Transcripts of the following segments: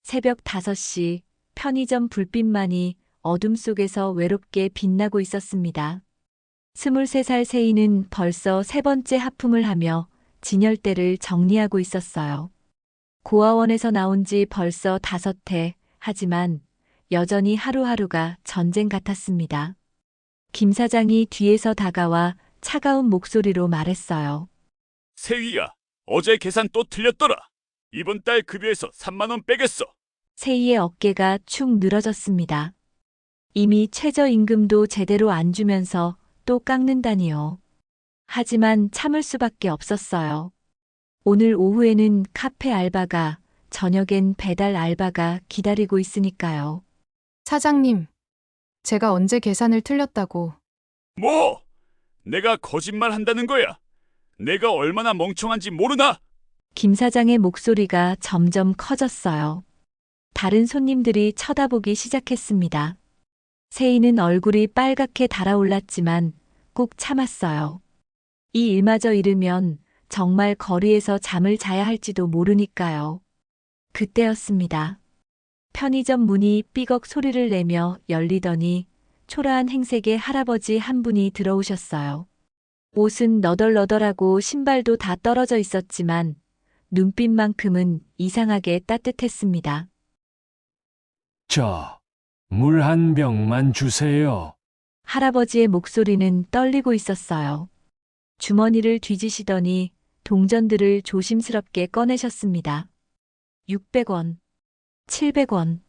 새벽 5시 편의점 불빛만이 어둠 속에서 외롭게 빛나고 있었습니다. 23살 세이는 벌써 3번째 하품을 하며 진열대를 정리하고 있었어요. 고아원에서 나온 지 벌써 5해, 하지만 여전히 하루하루가 전쟁 같았습니다. 김 사장이 뒤에서 다가와 차가운 목소리로 말했어요. 세희야, 어제 계산 또 틀렸더라. 이번 달 급여에서 3만 원 빼겠어. 세이의 어깨가 축 늘어졌습니다. 이미 최저임금도 제대로 안 주면서 또 깎는다니요. 하지만 참을 수밖에 없었어요. 오늘 오후에는 카페 알바가, 저녁엔 배달 알바가 기다리고 있으니까요. 사장님, 제가 언제 계산을 틀렸다고. 뭐? 내가 거짓말 한다는 거야. 내가 얼마나 멍청한지 모르나? 김 사장의 목소리가 점점 커졌어요. 다른 손님들이 쳐다보기 시작했습니다. 세이는 얼굴이 빨갛게 달아올랐지만 꾹 참았어요. 이 일마저 잃으면 정말 거리에서 잠을 자야 할지도 모르니까요. 그때였습니다. 편의점 문이 삐걱 소리를 내며 열리더니 초라한 행색의 할아버지 한 분이 들어오셨어요. 옷은 너덜너덜하고 신발도 다 떨어져 있었지만 눈빛만큼은 이상하게 따뜻했습니다. 물 한 병만 주세요. 할아버지의 목소리는 떨리고 있었어요. 주머니를 뒤지시더니 동전들을 조심스럽게 꺼내셨습니다. 600원, 700원.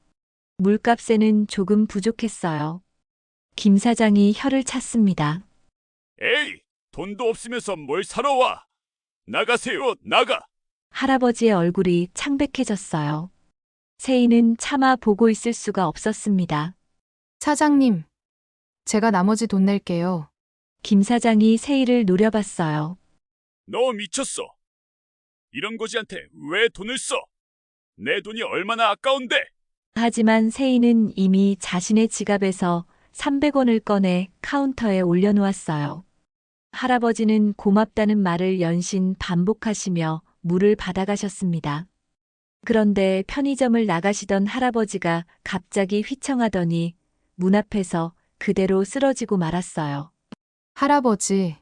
물값에는 조금 부족했어요. 김 사장이 혀를 찼습니다. 에이, 돈도 없으면서 뭘 사러 와. 나가세요, 나가. 할아버지의 얼굴이 창백해졌어요. 세이는 차마 보고 있을 수가 없었습니다. 사장님, 제가 나머지 돈 낼게요. 김 사장이 세이를 노려봤어요. 너 미쳤어. 이런 거지한테 왜 돈을 써? 내 돈이 얼마나 아까운데. 하지만 세이는 이미 자신의 지갑에서 300원을 꺼내 카운터에 올려놓았어요. 할아버지는 고맙다는 말을 연신 반복하시며 물을 받아가셨습니다. 그런데 편의점을 나가시던 할아버지가 갑자기 휘청하더니 문 앞에서 그대로 쓰러지고 말았어요. 할아버지,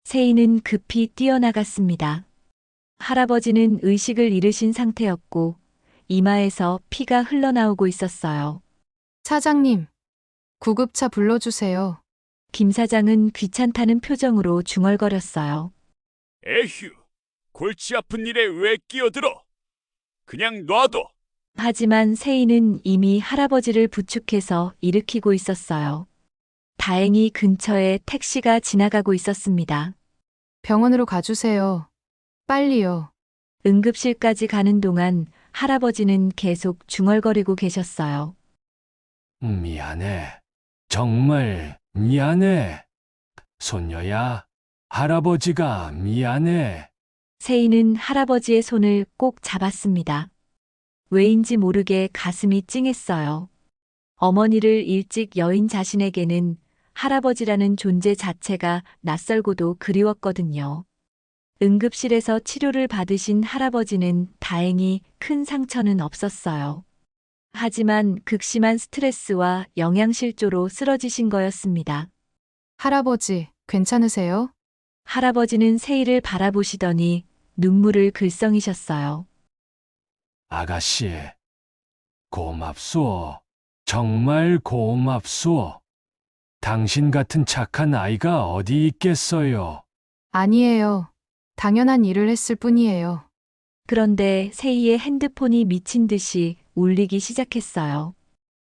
세이는 급히 뛰어나갔습니다. 할아버지는 의식을 잃으신 상태였고 이마에서 피가 흘러나오고 있었어요. 사장님, 구급차 불러주세요. 김 사장은 귀찮다는 표정으로 중얼거렸어요. 에휴, 골치 아픈 일에 왜 끼어들어? 그냥 놔둬. 하지만 세이는 이미 할아버지를 부축해서 일으키고 있었어요. 다행히 근처에 택시가 지나가고 있었습니다. 병원으로 가주세요. 빨리요. 응급실까지 가는 동안 할아버지는 계속 중얼거리고 계셨어요. 미안해. 정말 미안해. 손녀야, 할아버지가 미안해. 세이는 할아버지의 손을 꼭 잡았습니다. 왜인지 모르게 가슴이 찡했어요. 어머니를 일찍 여인 자신에게는 할아버지라는 존재 자체가 낯설고도 그리웠거든요. 응급실에서 치료를 받으신 할아버지는 다행히 큰 상처는 없었어요. 하지만 극심한 스트레스와 영양실조로 쓰러지신 거였습니다. 할아버지, 괜찮으세요? 할아버지는 세이를 바라보시더니 눈물을 글썽이셨어요. 아가씨, 고맙소. 정말 고맙소. 당신 같은 착한 아이가 어디 있겠어요. 아니에요. 당연한 일을 했을 뿐이에요. 그런데 세이의 핸드폰이 미친 듯이 울리기 시작했어요.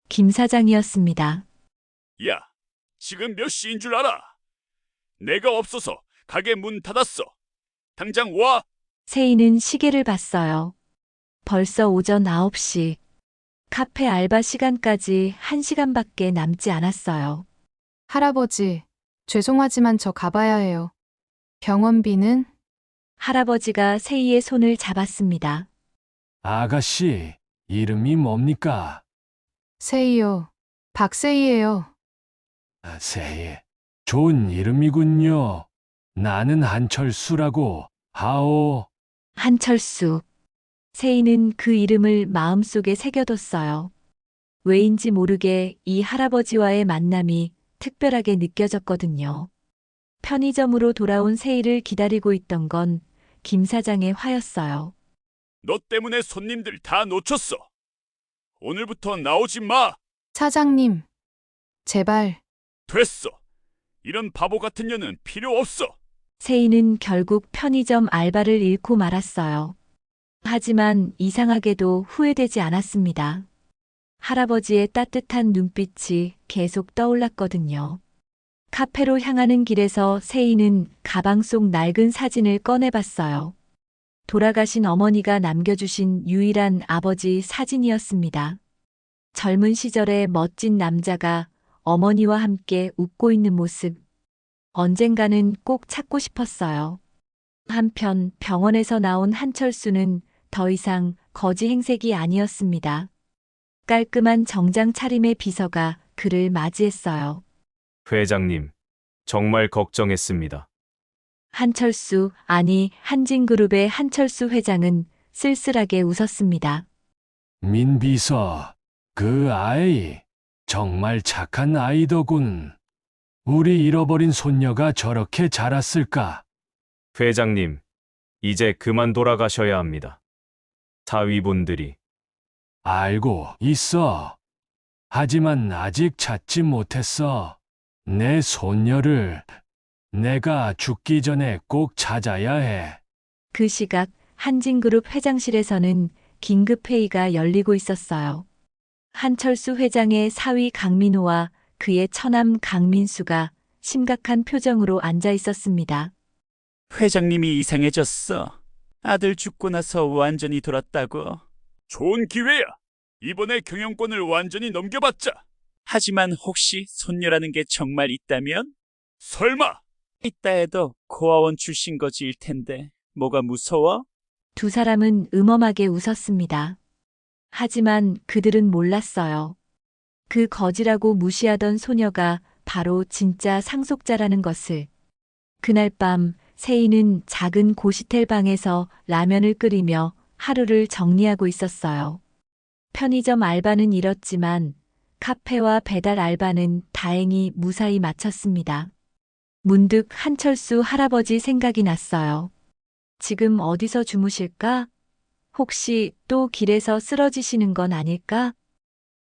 김 사장이었습니다. 야, 지금 몇 시인 줄 알아? 내가 없어서 가게 문 닫았어. 당장 와. 세이는 시계를 봤어요. 벌써 오전 9시. 카페 알바 시간까지 1시간밖에 남지 않았어요. 할아버지, 죄송하지만 저 가봐야 해요. 병원비는? 할아버지가 세이의 손을 잡았습니다. 아가씨, 이름이 뭡니까? 세이요. 박세이예요. 세희. 좋은 이름이군요. 나는 한철수라고 하오. 한철수. 세이는 그 이름을 마음속에 새겨뒀어요. 왜인지 모르게 이 할아버지와의 만남이 특별하게 느껴졌거든요. 편의점으로 돌아온 세이를 기다리고 있던 건 김 사장의 화였어요. 너 때문에 손님들 다 놓쳤어. 오늘부터 나오지 마. 사장님, 제발, 됐어. 이런 바보 같은 년은 필요 없어. 세이는 결국 편의점 알바를 잃고 말았어요. 하지만 이상하게도 후회되지 않았습니다. 할아버지의 따뜻한 눈빛이 계속 떠올랐거든요. 카페로 향하는 길에서 세이는 가방 속 낡은 사진을 꺼내봤어요. 돌아가신 어머니가 남겨주신 유일한 아버지 사진이었습니다. 젊은 시절의 멋진 남자가 어머니와 함께 웃고 있는 모습. 언젠가는 꼭 찾고 싶었어요. 한편 병원에서 나온 한철수는 더 이상 거지 행색이 아니었습니다. 깔끔한 정장 차림의 비서가 그를 맞이했어요. 회장님, 정말 걱정했습니다. 한철수, 아니 한진그룹의 한철수 회장은 쓸쓸하게 웃었습니다. 민 비서, 그 아이, 정말 착한 아이더군. 우리 잃어버린 손녀가 저렇게 자랐을까? 회장님, 이제 그만 돌아가셔야 합니다. 사위분들이 알고 있어. 하지만 아직 찾지 못했어. 내 손녀를 내가 죽기 전에 꼭 찾아야 해. 그 시각 한진그룹 회장실에서는 긴급회의가 열리고 있었어요. 한철수 회장의 사위 강민호와 그의 처남 강민수가 심각한 표정으로 앉아 있었습니다. 회장님이 이상해졌어. 아들 죽고 나서 완전히 돌았다고. 좋은 기회야. 이번에 경영권을 완전히 넘겨받자. 하지만 혹시 손녀라는 게 정말 있다면? 설마. 있다 해도 고아원 출신 거지일 텐데 뭐가 무서워? 두 사람은 음험하게 웃었습니다. 하지만 그들은 몰랐어요. 그 거지라고 무시하던 소녀가 바로 진짜 상속자라는 것을. 그날 밤 세이는 작은 고시텔 방에서 라면을 끓이며 하루를 정리하고 있었어요. 편의점 알바는 잃었지만 카페와 배달 알바는 다행히 무사히 마쳤습니다. 문득 한철수 할아버지 생각이 났어요. 지금 어디서 주무실까? 혹시 또 길에서 쓰러지시는 건 아닐까?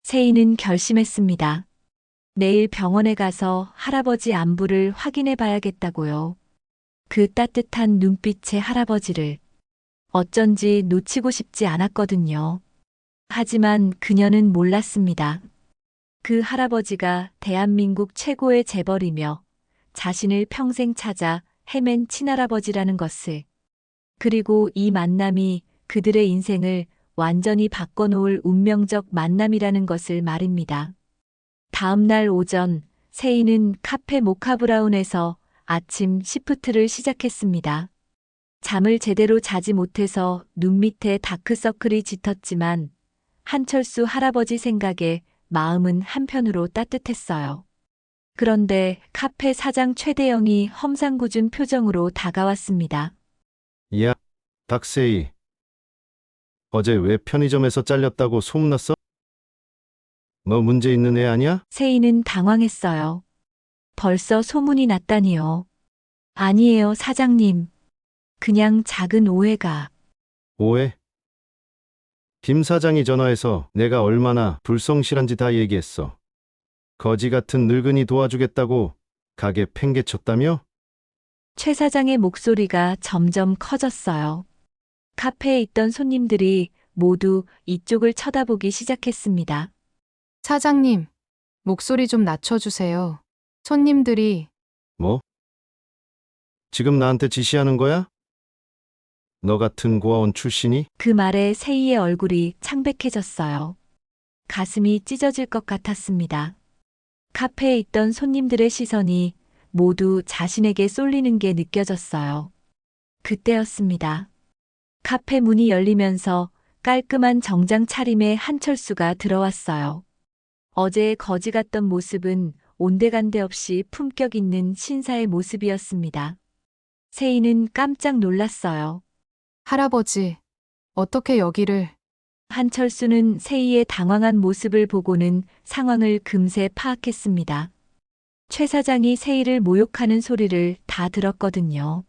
세이는 결심했습니다. 내일 병원에 가서 할아버지 안부를 확인해 봐야겠다고요. 그 따뜻한 눈빛의 할아버지를 어쩐지 놓치고 싶지 않았거든요. 하지만 그녀는 몰랐습니다. 그 할아버지가 대한민국 최고의 재벌이며 자신을 평생 찾아 헤맨 친할아버지라는 것을. 그리고 이 만남이 그들의 인생을 완전히 바꿔놓을 운명적 만남이라는 것을 말입니다. 다음 날 오전, 세이는 카페 모카브라운에서 아침 시프트를 시작했습니다. 잠을 제대로 자지 못해서 눈 밑에 다크서클이 짙었지만 한철수 할아버지 생각에 마음은 한편으로 따뜻했어요. 그런데 카페 사장 최대영이 험상궂은 표정으로 다가왔습니다. 야, 박세희. 어제 왜 편의점에서 잘렸다고 소문났어? 너 문제 있는 애 아니야? 세이는 당황했어요. 벌써 소문이 났다니요. 아니에요, 사장님. 그냥 작은 오해가. 오해? 김 사장이 전화해서 내가 얼마나 불성실한지 다 얘기했어. 거지 같은 늙은이 도와주겠다고 가게 팽개쳤다며? 최 사장의 목소리가 점점 커졌어요. 카페에 있던 손님들이 모두 이쪽을 쳐다보기 시작했습니다. 사장님, 목소리 좀 낮춰주세요. 손님들이 뭐? 지금 나한테 지시하는 거야? 너 같은 고아원 출신이? 그 말에 세이의 얼굴이 창백해졌어요. 가슴이 찢어질 것 같았습니다. 카페에 있던 손님들의 시선이 모두 자신에게 쏠리는 게 느껴졌어요. 그때였습니다. 카페 문이 열리면서 깔끔한 정장 차림의 한철수가 들어왔어요. 어제의 거지 같던 모습은 온데간데 없이 품격 있는 신사의 모습이었습니다. 세이는 깜짝 놀랐어요. 할아버지, 어떻게 여기를? 한철수는 세희의 당황한 모습을 보고는 상황을 금세 파악했습니다. 최 사장이 세희를 모욕하는 소리를 다 들었거든요.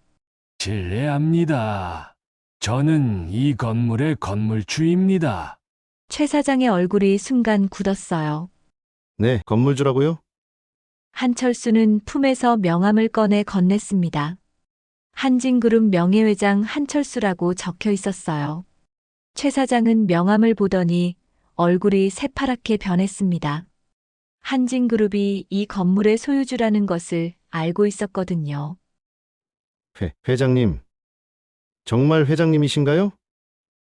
실례합니다. 저는 이 건물의 건물주입니다. 최 사장의 얼굴이 순간 굳었어요. 네, 건물주라고요? 한철수는 품에서 명함을 꺼내 건넸습니다. 한진그룹 명예회장 한철수라고 적혀 있었어요. 최 사장은 명함을 보더니 얼굴이 새파랗게 변했습니다. 한진그룹이 이 건물의 소유주라는 것을 알고 있었거든요. 회장님. 정말 회장님이신가요?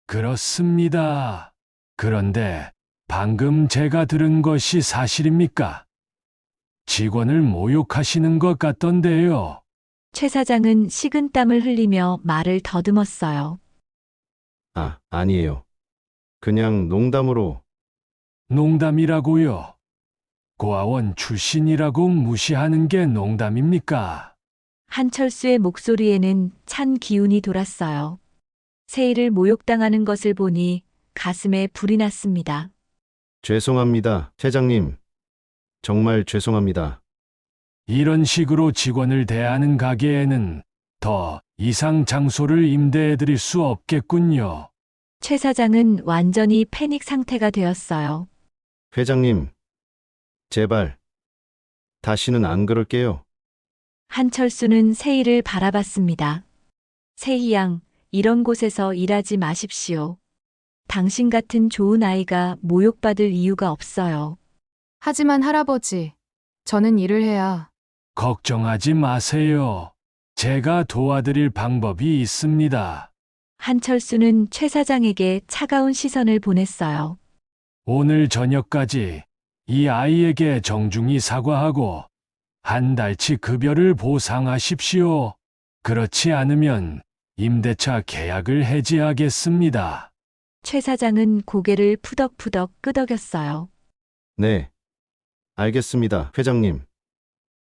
그렇습니다. 그런데 방금 제가 들은 것이 사실입니까? 직원을 모욕하시는 것 같던데요. 최 사장은 식은땀을 흘리며 말을 더듬었어요. 아니에요. 그냥 농담으로. 농담이라고요. 고아원 출신이라고 무시하는 게 농담입니까? 한철수의 목소리에는 찬 기운이 돌았어요. 세희를 모욕당하는 것을 보니 가슴에 불이 났습니다. 죄송합니다, 회장님. 정말 죄송합니다. 이런 식으로 직원을 대하는 가게에는 더 이상 장소를 임대해 드릴 수 없겠군요. 최 사장은 완전히 패닉 상태가 되었어요. 회장님. 제발. 다시는 안 그럴게요. 한철수는 세희를 바라봤습니다. 세희 양, 이런 곳에서 일하지 마십시오. 당신 같은 좋은 아이가 모욕받을 이유가 없어요. 하지만 할아버지, 저는 일을 해야. 걱정하지 마세요. 제가 도와드릴 방법이 있습니다. 한철수는 최 사장에게 차가운 시선을 보냈어요. 오늘 저녁까지 이 아이에게 정중히 사과하고 한 달치 급여를 보상하십시오. 그렇지 않으면 임대차 계약을 해지하겠습니다. 최 사장은 고개를 푸덕푸덕 끄덕였어요. 네. 알겠습니다, 회장님.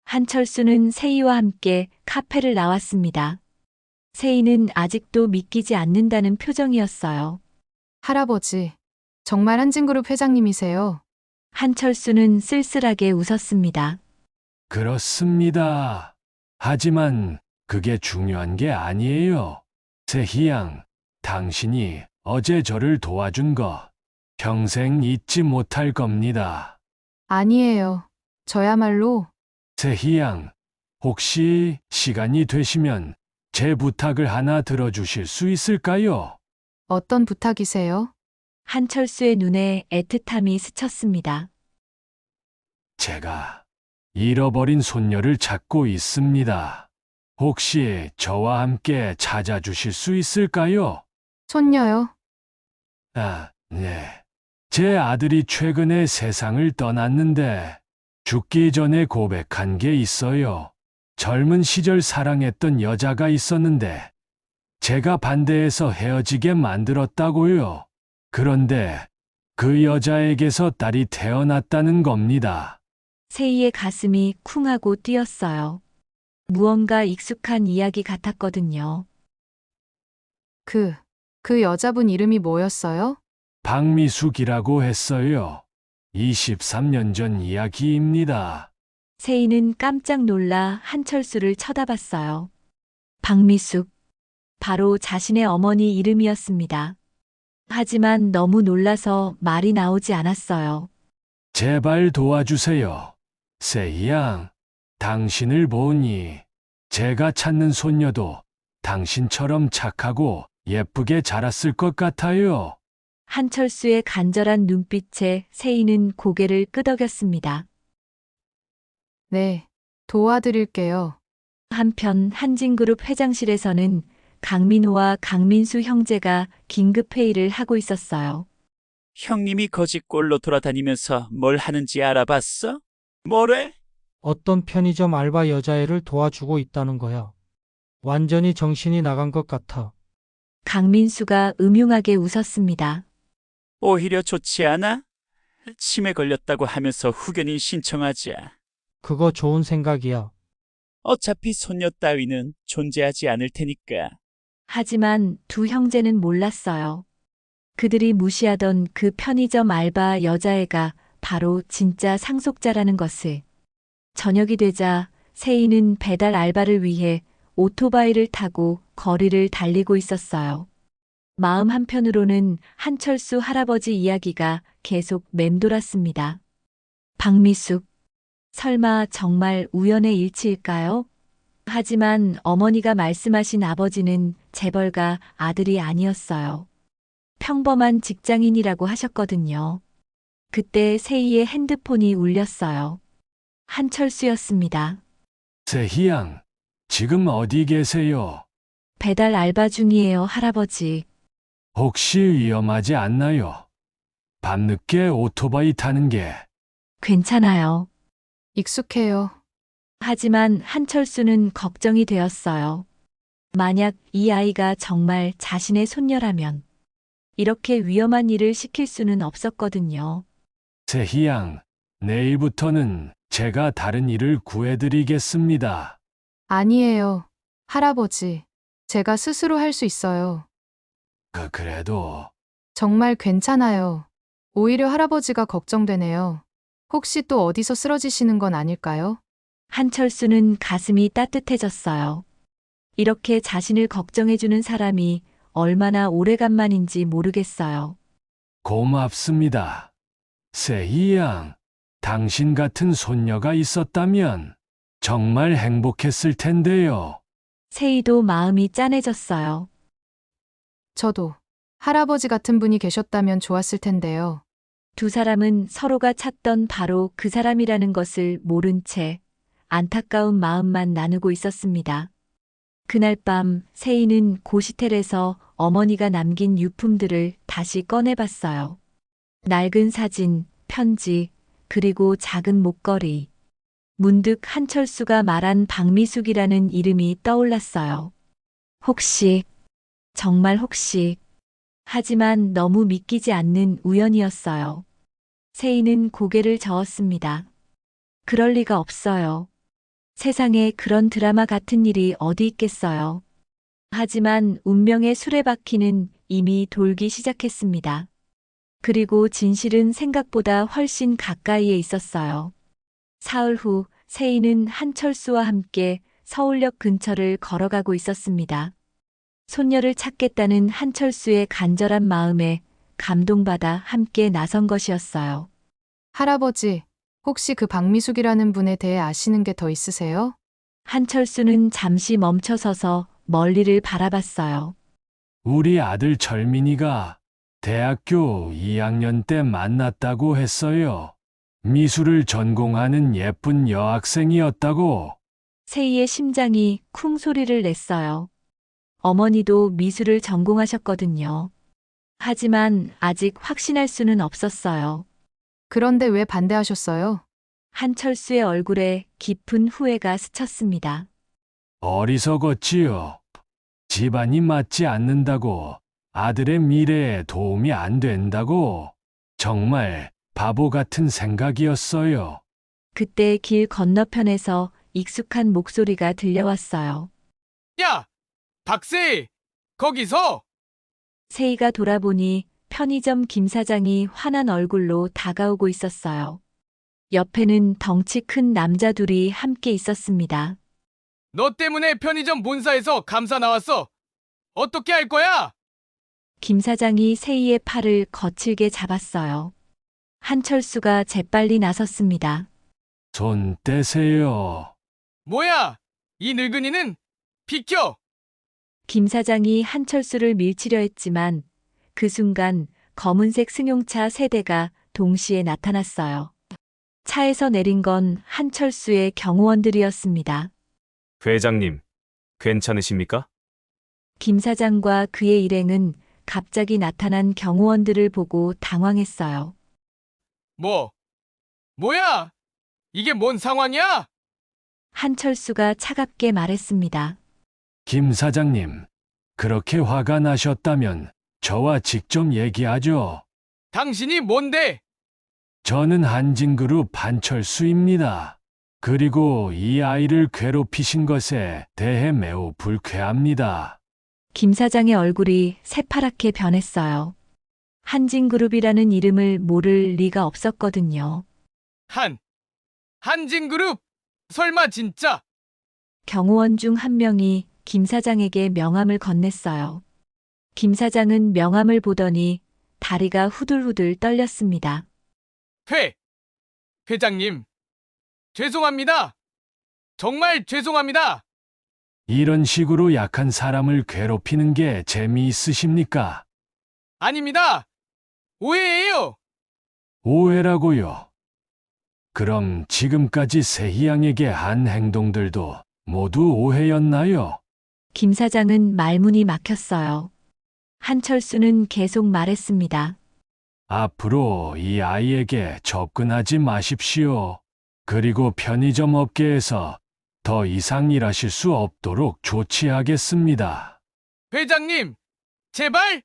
한철수는 세희와 함께 카페를 나왔습니다. 세희는 아직도 믿기지 않는다는 표정이었어요. 할아버지, 정말 한진그룹 회장님이세요? 한철수는 쓸쓸하게 웃었습니다. 그렇습니다. 하지만 그게 중요한 게 아니에요. 세희 양, 당신이 어제 저를 도와준 거 평생 잊지 못할 겁니다. 아니에요. 저야말로. 세희 양, 혹시 시간이 되시면 제 부탁을 하나 들어주실 수 있을까요? 어떤 부탁이세요? 한철수의 눈에 애틋함이 스쳤습니다. 제가 잃어버린 손녀를 찾고 있습니다. 혹시 저와 함께 찾아주실 수 있을까요? 손녀요? 네. 제 아들이 최근에 세상을 떠났는데 죽기 전에 고백한 게 있어요. 젊은 시절 사랑했던 여자가 있었는데 제가 반대해서 헤어지게 만들었다고요. 그런데 그 여자에게서 딸이 태어났다는 겁니다. 세희의 가슴이 쿵하고 뛰었어요. 무언가 익숙한 이야기 같았거든요. 그 여자분 이름이 뭐였어요? 박미숙이라고 했어요. 23년 전 이야기입니다. 세희는 깜짝 놀라 한철수를 쳐다봤어요. 박미숙. 바로 자신의 어머니 이름이었습니다. 하지만 너무 놀라서 말이 나오지 않았어요. 제발 도와주세요. 세희 양, 당신을 보니 제가 찾는 손녀도 당신처럼 착하고 예쁘게 자랐을 것 같아요. 한철수의 간절한 눈빛에 세희는 고개를 끄덕였습니다. 네, 도와드릴게요. 한편 한진그룹 회장실에서는 강민호와 강민수 형제가 긴급회의를 하고 있었어요. 형님이 거지꼴로 돌아다니면서 뭘 하는지 알아봤어? 뭐래? 어떤 편의점 알바 여자애를 도와주고 있다는 거야. 완전히 정신이 나간 것 같아. 강민수가 음흉하게 웃었습니다. 오히려 좋지 않아? 치매 걸렸다고 하면서 후견인 신청하자. 그거 좋은 생각이야. 어차피 손녀 따위는 존재하지 않을 테니까. 하지만 두 형제는 몰랐어요. 그들이 무시하던 그 편의점 알바 여자애가 바로 진짜 상속자라는 것을. 저녁이 되자 세희는 배달 알바를 위해 오토바이를 타고 거리를 달리고 있었어요. 마음 한편으로는 한철수 할아버지 이야기가 계속 맴돌았습니다. 박미숙. 설마 정말 우연의 일치일까요? 하지만 어머니가 말씀하신 아버지는 재벌가 아들이 아니었어요. 평범한 직장인이라고 하셨거든요. 그때 세희의 핸드폰이 울렸어요. 한철수였습니다. 세희양, 지금 어디 계세요? 배달 알바 중이에요, 할아버지. 혹시 위험하지 않나요? 밤늦게 오토바이 타는 게. 괜찮아요. 익숙해요. 하지만 한철수는 걱정이 되었어요. 만약 이 아이가 정말 자신의 손녀라면 이렇게 위험한 일을 시킬 수는 없었거든요. 세희양, 내일부터는 제가 다른 일을 구해드리겠습니다. 아니에요. 할아버지. 제가 스스로 할 수 있어요. 그래도 정말 괜찮아요. 오히려 할아버지가 걱정되네요. 혹시 또 어디서 쓰러지시는 건 아닐까요? 한철수는 가슴이 따뜻해졌어요. 이렇게 자신을 걱정해주는 사람이 얼마나 오래간만인지 모르겠어요. 고맙습니다. 세희양, 당신 같은 손녀가 있었다면 정말 행복했을 텐데요. 세희도 마음이 짠해졌어요. 저도 할아버지 같은 분이 계셨다면 좋았을 텐데요. 두 사람은 서로가 찾던 바로 그 사람이라는 것을 모른 채 안타까운 마음만 나누고 있었습니다. 그날 밤 세희는 고시텔에서 어머니가 남긴 유품들을 다시 꺼내봤어요. 낡은 사진, 편지, 그리고 작은 목걸이. 문득 한철수가 말한 박미숙이라는 이름이 떠올랐어요. 혹시, 정말 혹시. 하지만 너무 믿기지 않는 우연이었어요. 세희는 고개를 저었습니다. 그럴 리가 없어요. 세상에 그런 드라마 같은 일이 어디 있겠어요. 하지만 운명의 수레바퀴는 이미 돌기 시작했습니다. 그리고 진실은 생각보다 훨씬 가까이에 있었어요. 사흘 후 세희는 한철수와 함께 서울역 근처를 걸어가고 있었습니다. 손녀를 찾겠다는 한철수의 간절한 마음에 감동받아 함께 나선 것이었어요. 할아버지, 혹시 그 박미숙이라는 분에 대해 아시는 게 더 있으세요? 한철수는 잠시 멈춰서서 멀리를 바라봤어요. 우리 아들 철민이가 대학교 2학년 때 만났다고 했어요. 미술을 전공하는 예쁜 여학생이었다고. 세희의 심장이 쿵 소리를 냈어요. 어머니도 미술을 전공하셨거든요. 하지만 아직 확신할 수는 없었어요. 그런데 왜 반대하셨어요? 한철수의 얼굴에 깊은 후회가 스쳤습니다. 어리석었지요. 집안이 맞지 않는다고, 아들의 미래에 도움이 안 된다고. 정말 바보 같은 생각이었어요. 그때 길 건너편에서 익숙한 목소리가 들려왔어요. 야! 박세희! 거기서! 세희가 돌아보니 편의점 김 사장이 화난 얼굴로 다가오고 있었어요. 옆에는 덩치 큰 남자 둘이 함께 있었습니다. 너 때문에 편의점 본사에서 감사 나왔어! 어떻게 할 거야? 김 사장이 세희의 팔을 거칠게 잡았어요. 한철수가 재빨리 나섰습니다. 손 떼세요. 뭐야! 이 늙은이는 비켜! 김 사장이 한철수를 밀치려 했지만 그 순간 검은색 승용차 세 대가 동시에 나타났어요. 차에서 내린 건 한철수의 경호원들이었습니다. 회장님, 괜찮으십니까? 김 사장과 그의 일행은 갑자기 나타난 경호원들을 보고 당황했어요. 뭐야! 이게 뭔 상황이야? 한철수가 차갑게 말했습니다. 김 사장님, 그렇게 화가 나셨다면 저와 직접 얘기하죠. 당신이 뭔데? 저는 한진그룹 한철수입니다. 그리고 이 아이를 괴롭히신 것에 대해 매우 불쾌합니다. 김 사장의 얼굴이 새파랗게 변했어요. 한진그룹이라는 이름을 모를 리가 없었거든요. 한진그룹! 설마 진짜? 경호원 중 한 명이 김 사장에게 명함을 건넸어요. 김 사장은 명함을 보더니 다리가 후들후들 떨렸습니다. 회장님. 죄송합니다. 정말 죄송합니다. 이런 식으로 약한 사람을 괴롭히는 게 재미있으십니까? 아닙니다. 오해예요. 오해라고요. 그럼 지금까지 세희양에게 한 행동들도 모두 오해였나요? 김 사장은 말문이 막혔어요. 한철수는 계속 말했습니다. 앞으로 이 아이에게 접근하지 마십시오. 그리고 편의점 업계에서 더 이상 일하실 수 없도록 조치하겠습니다. 회장님, 제발!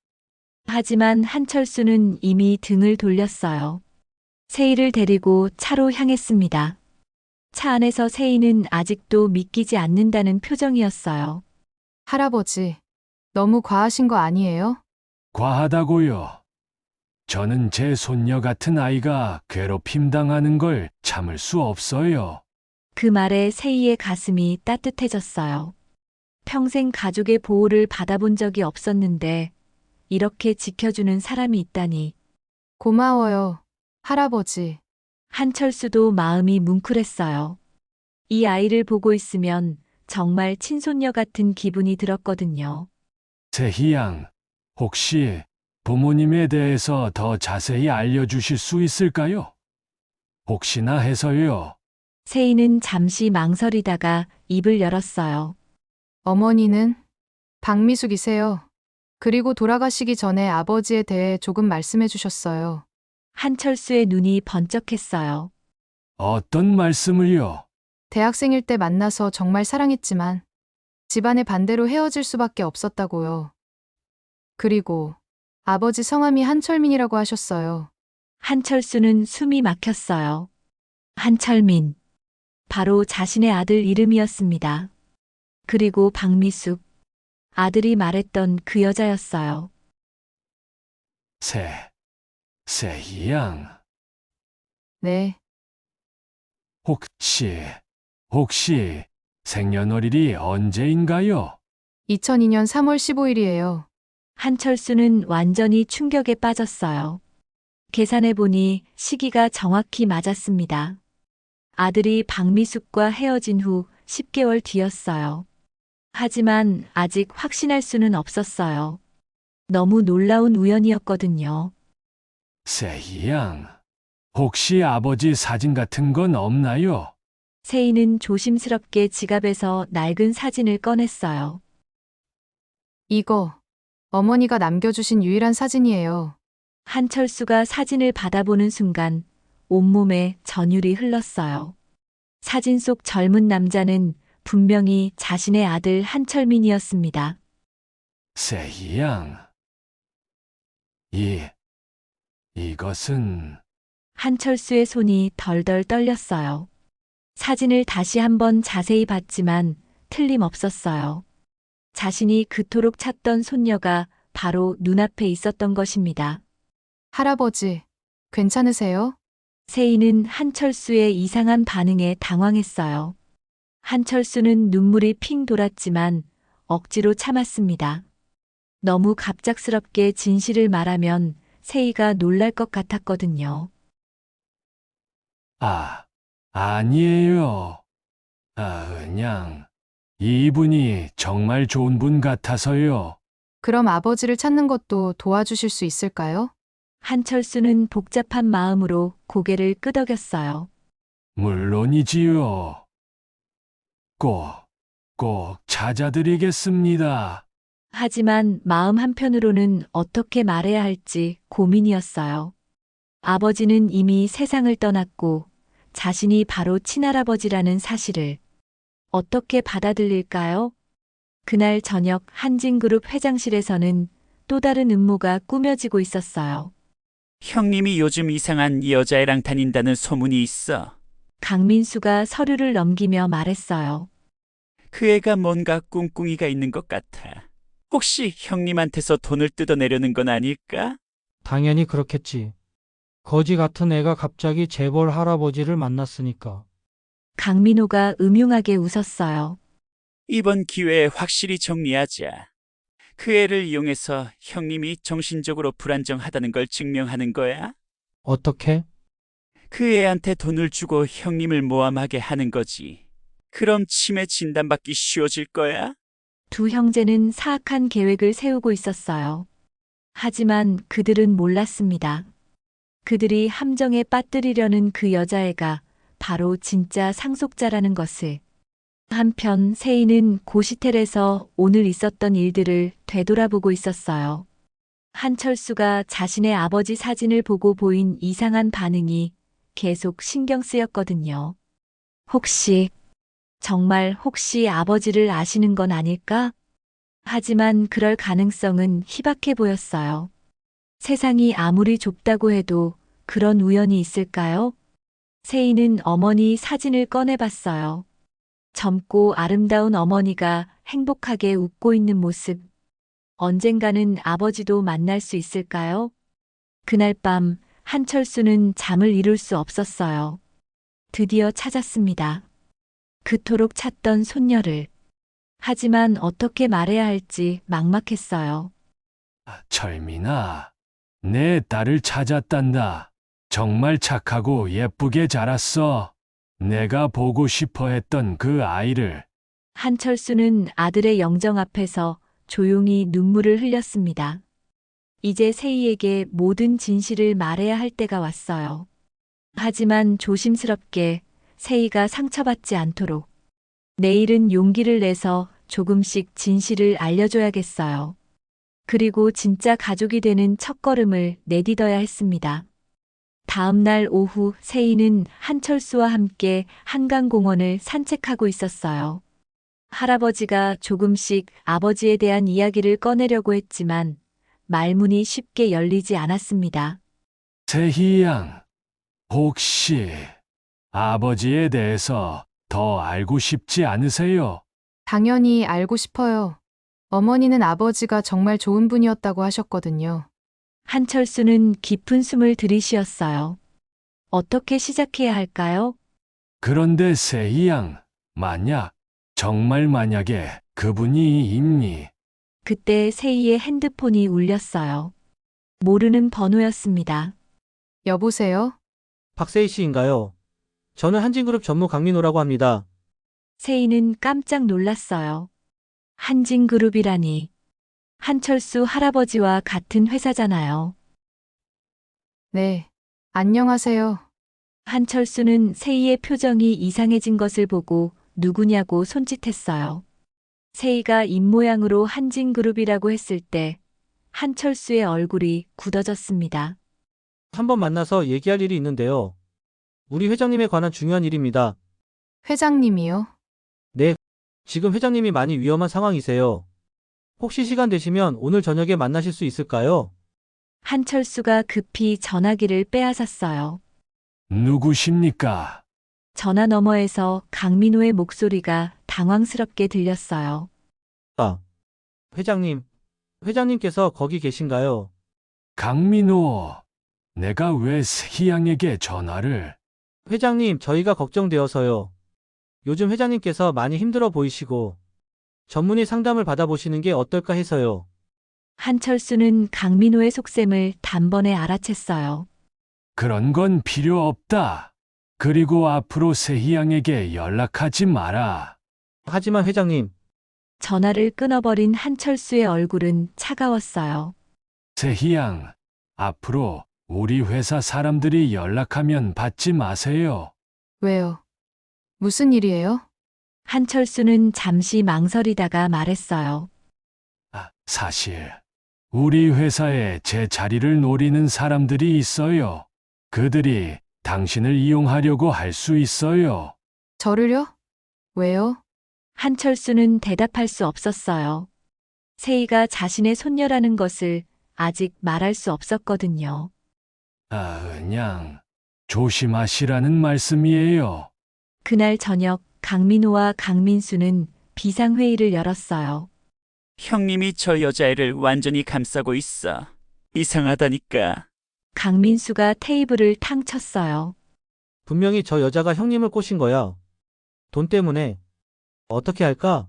하지만 한철수는 이미 등을 돌렸어요. 세희를 데리고 차로 향했습니다. 차 안에서 세희는 아직도 믿기지 않는다는 표정이었어요. 할아버지, 너무 과하신 거 아니에요? 과하다고요. 저는 제 손녀 같은 아이가 괴롭힘 당하는 걸 참을 수 없어요. 그 말에 세희의 가슴이 따뜻해졌어요. 평생 가족의 보호를 받아본 적이 없었는데 이렇게 지켜주는 사람이 있다니. 고마워요, 할아버지. 한철수도 마음이 뭉클했어요. 이 아이를 보고 있으면 정말 친손녀 같은 기분이 들었거든요. 세희양, 혹시 부모님에 대해서 더 자세히 알려주실 수 있을까요? 혹시나 해서요. 세희는 잠시 망설이다가 입을 열었어요. 어머니는 박미숙이세요. 그리고 돌아가시기 전에 아버지에 대해 조금 말씀해 주셨어요. 한철수의 눈이 번쩍했어요. 어떤 말씀을요? 대학생일 때 만나서 정말 사랑했지만 집안의 반대로 헤어질 수밖에 없었다고요. 그리고 아버지 성함이 한철민이라고 하셨어요. 한철수는 숨이 막혔어요. 한철민. 바로 자신의 아들 이름이었습니다. 그리고 박미숙. 아들이 말했던 그 여자였어요. 세희양, 네, 혹시 생년월일이 언제인가요? 2002년 3월 15일이에요. 한철수는 완전히 충격에 빠졌어요. 계산해보니 시기가 정확히 맞았습니다. 아들이 박미숙과 헤어진 후 10개월 뒤였어요. 하지만 아직 확신할 수는 없었어요. 너무 놀라운 우연이었거든요. 세희양, 혹시 아버지 사진 같은 건 없나요? 세희는 조심스럽게 지갑에서 낡은 사진을 꺼냈어요. 이거 어머니가 남겨주신 유일한 사진이에요. 한철수가 사진을 받아보는 순간 온몸에 전율이 흘렀어요. 사진 속 젊은 남자는 분명히 자신의 아들 한철민이었습니다. 세희양, 이것은 한철수의 손이 덜덜 떨렸어요. 사진을 다시 한번 자세히 봤지만 틀림없었어요. 자신이 그토록 찾던 손녀가 바로 눈앞에 있었던 것입니다. 할아버지, 괜찮으세요? 세희는 한철수의 이상한 반응에 당황했어요. 한철수는 눈물이 핑 돌았지만 억지로 참았습니다. 너무 갑작스럽게 진실을 말하면 세희가 놀랄 것 같았거든요. 아니에요. 그냥 이분이 정말 좋은 분 같아서요. 그럼 아버지를 찾는 것도 도와주실 수 있을까요? 한철수는 복잡한 마음으로 고개를 끄덕였어요. 물론이지요. 꼭 찾아드리겠습니다. 하지만 마음 한편으로는 어떻게 말해야 할지 고민이었어요. 아버지는 이미 세상을 떠났고 자신이 바로 친할아버지라는 사실을 어떻게 받아들일까요? 그날 저녁 한진그룹 회장실에서는 또 다른 음모가 꾸며지고 있었어요. 형님이 요즘 이상한 여자애랑 다닌다는 소문이 있어. 강민수가 서류를 넘기며 말했어요. 그 애가 뭔가 꿍꿍이가 있는 것 같아. 혹시 형님한테서 돈을 뜯어내려는 건 아닐까? 당연히 그렇겠지. 거지 같은 애가 갑자기 재벌 할아버지를 만났으니까. 강민호가 음흉하게 웃었어요. 이번 기회에 확실히 정리하자. 그 애를 이용해서 형님이 정신적으로 불안정하다는 걸 증명하는 거야? 어떻게? 그 애한테 돈을 주고 형님을 모함하게 하는 거지. 그럼 치매 진단받기 쉬워질 거야? 두 형제는 사악한 계획을 세우고 있었어요. 하지만 그들은 몰랐습니다. 그들이 함정에 빠뜨리려는 그 여자애가 바로 진짜 상속자라는 것을. 한편 세인은 고시텔에서 오늘 있었던 일들을 되돌아보고 있었어요. 한철수가 자신의 아버지 사진을 보고 보인 이상한 반응이 계속 신경 쓰였거든요. 정말 혹시 아버지를 아시는 건 아닐까? 하지만 그럴 가능성은 희박해 보였어요. 세상이 아무리 좁다고 해도 그런 우연이 있을까요? 세인은 어머니 사진을 꺼내봤어요. 젊고 아름다운 어머니가 행복하게 웃고 있는 모습. 언젠가는 아버지도 만날 수 있을까요? 그날 밤 한철수는 잠을 이룰 수 없었어요. 드디어 찾았습니다. 그토록 찾던 손녀를. 하지만 어떻게 말해야 할지 막막했어요. 철민아, 내 딸을 찾았단다. 정말 착하고 예쁘게 자랐어. 내가 보고 싶어 했던 그 아이를. 한철수는 아들의 영정 앞에서 조용히 눈물을 흘렸습니다. 이제 세희에게 모든 진실을 말해야 할 때가 왔어요. 하지만 조심스럽게 세희가 상처받지 않도록 내일은 용기를 내서 조금씩 진실을 알려줘야겠어요. 그리고 진짜 가족이 되는 첫걸음을 내딛어야 했습니다. 다음 날 오후 세희는 한철수와 함께 한강공원을 산책하고 있었어요. 할아버지가 조금씩 아버지에 대한 이야기를 꺼내려고 했지만 말문이 쉽게 열리지 않았습니다. 세희 양, 혹시 아버지에 대해서 더 알고 싶지 않으세요? 당연히 알고 싶어요. 어머니는 아버지가 정말 좋은 분이었다고 하셨거든요. 한철수는 깊은 숨을 들이쉬었어요. 어떻게 시작해야 할까요? 그런데 세희 양, 정말 만약에 그분이 있니? 그때 세희의 핸드폰이 울렸어요. 모르는 번호였습니다. 여보세요? 박세희 씨인가요? 저는 한진그룹 전무 강민호라고 합니다. 세희는 깜짝 놀랐어요. 한진그룹이라니. 한철수 할아버지와 같은 회사잖아요. 네. 안녕하세요. 한철수는 세희의 표정이 이상해진 것을 보고 누구냐고 손짓했어요. 세희가 입모양으로 한진그룹이라고 했을 때 한철수의 얼굴이 굳어졌습니다. 한번 만나서 얘기할 일이 있는데요. 우리 회장님에 관한 중요한 일입니다. 회장님이요? 네, 지금 회장님이 많이 위험한 상황이세요. 혹시 시간 되시면 오늘 저녁에 만나실 수 있을까요? 한철수가 급히 전화기를 빼앗았어요. 누구십니까? 전화 너머에서 강민호의 목소리가 당황스럽게 들렸어요. 아, 회장님께서 거기 계신가요? 강민호, 내가 왜 세희 양에게 전화를? 회장님, 저희가 걱정되어서요. 요즘 회장님께서 많이 힘들어 보이시고 전문의 상담을 받아보시는 게 어떨까 해서요. 한철수는 강민호의 속셈을 단번에 알아챘어요. 그런 건 필요 없다. 그리고 앞으로 세희 양에게 연락하지 마라. 하지만 회장님, 전화를 끊어버린 한철수의 얼굴은 차가웠어요. 세희 양, 앞으로 우리 회사 사람들이 연락하면 받지 마세요. 왜요? 무슨 일이에요? 한철수는 잠시 망설이다가 말했어요. 사실 우리 회사에 제 자리를 노리는 사람들이 있어요. 그들이 당신을 이용하려고 할 수 있어요. 저를요? 왜요? 한철수는 대답할 수 없었어요. 세희가 자신의 손녀라는 것을 아직 말할 수 없었거든요. 그냥 조심하시라는 말씀이에요. 그날 저녁 강민호와 강민수는 비상회의를 열었어요. 형님이 저 여자애를 완전히 감싸고 있어. 이상하다니까. 강민수가 테이블을 탕 쳤어요. 분명히 저 여자가 형님을 꼬신 거야. 돈 때문에. 어떻게 할까?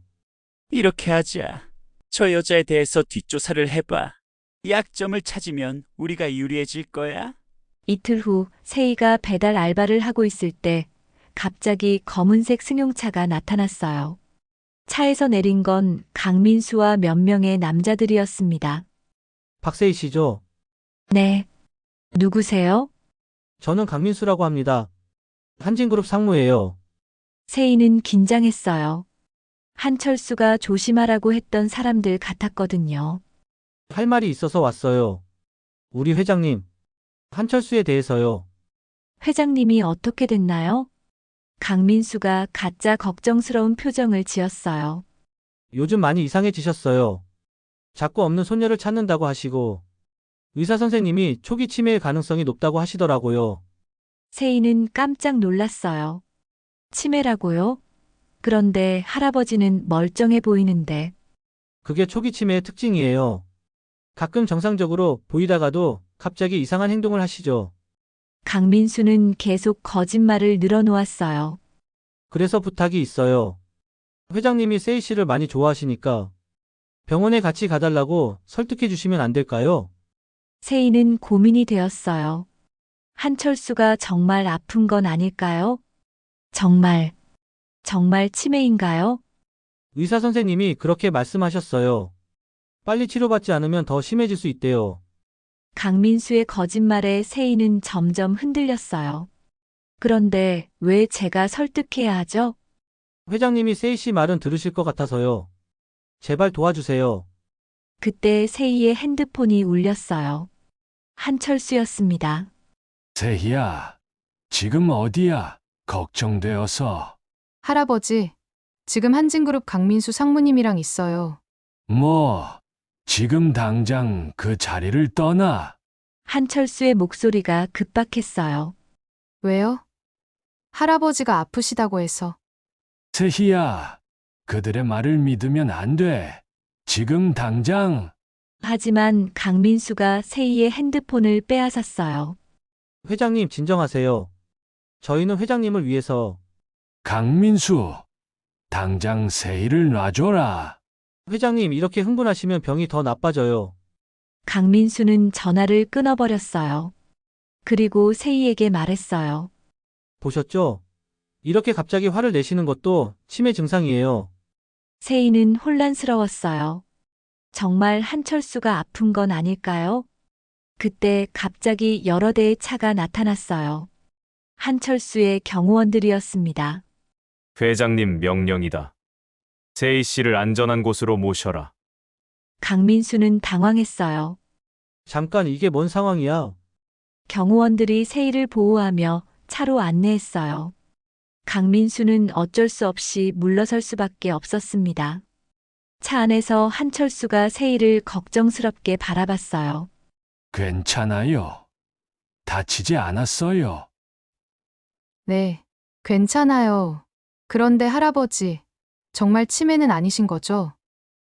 이렇게 하자. 저 여자에 대해서 뒷조사를 해봐. 약점을 찾으면 우리가 유리해질 거야. 이틀 후 세희가 배달 알바를 하고 있을 때 갑자기 검은색 승용차가 나타났어요. 차에서 내린 건 강민수와 몇 명의 남자들이었습니다. 박세희 씨죠? 네. 누구세요? 저는 강민수라고 합니다. 한진그룹 상무예요. 세희는 긴장했어요. 한철수가 조심하라고 했던 사람들 같았거든요. 할 말이 있어서 왔어요. 우리 회장님, 한철수에 대해서요. 회장님이 어떻게 됐나요? 강민수가 가짜 걱정스러운 표정을 지었어요. 요즘 많이 이상해지셨어요. 자꾸 없는 손녀를 찾는다고 하시고, 의사 선생님이 초기 치매의 가능성이 높다고 하시더라고요. 세희는 깜짝 놀랐어요. 치매라고요? 그런데 할아버지는 멀쩡해 보이는데. 그게 초기 치매의 특징이에요. 가끔 정상적으로 보이다가도 갑자기 이상한 행동을 하시죠. 강민수는 계속 거짓말을 늘어놓았어요. 그래서 부탁이 있어요. 회장님이 세희 씨를 많이 좋아하시니까 병원에 같이 가달라고 설득해 주시면 안 될까요? 세희는 고민이 되었어요. 한철수가 정말 아픈 건 아닐까요? 정말 치매인가요? 의사 선생님이 그렇게 말씀하셨어요. 빨리 치료받지 않으면 더 심해질 수 있대요. 강민수의 거짓말에 세희는 점점 흔들렸어요. 그런데 왜 제가 설득해야 하죠? 회장님이 세희 씨 말은 들으실 것 같아서요. 제발 도와주세요. 그때 세희의 핸드폰이 울렸어요. 한철수였습니다. 세희야, 지금 어디야? 걱정되어서. 할아버지, 지금 한진그룹 강민수 상무님이랑 있어요. 뭐, 지금 당장 그 자리를 떠나. 한철수의 목소리가 급박했어요. 왜요? 할아버지가 아프시다고 해서. 세희야, 그들의 말을 믿으면 안 돼. 지금 당장. 하지만 강민수가 세희의 핸드폰을 빼앗았어요. 회장님 진정하세요. 저희는 회장님을 위해서. 강민수, 당장 세희를 놔줘라. 회장님 이렇게 흥분하시면 병이 더 나빠져요. 강민수는 전화를 끊어버렸어요. 그리고 세희에게 말했어요. 보셨죠? 이렇게 갑자기 화를 내시는 것도 치매 증상이에요. 세희는 혼란스러웠어요. 정말 한철수가 아픈 건 아닐까요? 그때 갑자기 여러 대의 차가 나타났어요. 한철수의 경호원들이었습니다. 회장님 명령이다. 세희 씨를 안전한 곳으로 모셔라. 강민수는 당황했어요. 잠깐 이게 뭔 상황이야? 경호원들이 세희를 보호하며 차로 안내했어요. 강민수는 어쩔 수 없이 물러설 수밖에 없었습니다. 차 안에서 한철수가 세희를 걱정스럽게 바라봤어요. 괜찮아요. 다치지 않았어요. 네, 괜찮아요. 그런데 할아버지, 정말 치매는 아니신 거죠?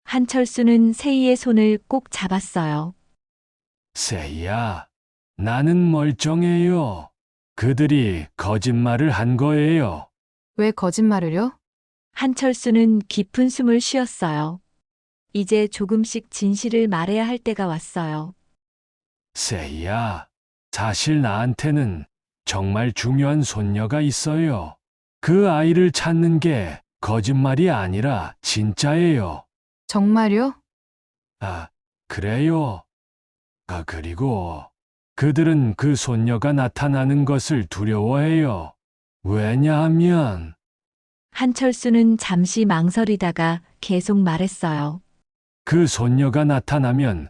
한철수는 세희의 손을 꼭 잡았어요. 세희야, 나는 멀쩡해요. 그들이 거짓말을 한 거예요. 왜 거짓말을요? 한철수는 깊은 숨을 쉬었어요. 이제 조금씩 진실을 말해야 할 때가 왔어요. 세희야, 사실 나한테는 정말 중요한 손녀가 있어요. 그 아이를 찾는 게 거짓말이 아니라 진짜예요. 정말요? 아, 그래요. 그리고 그들은 그 손녀가 나타나는 것을 두려워해요. 왜냐하면 한철수는 잠시 망설이다가 계속 말했어요. 그 손녀가 나타나면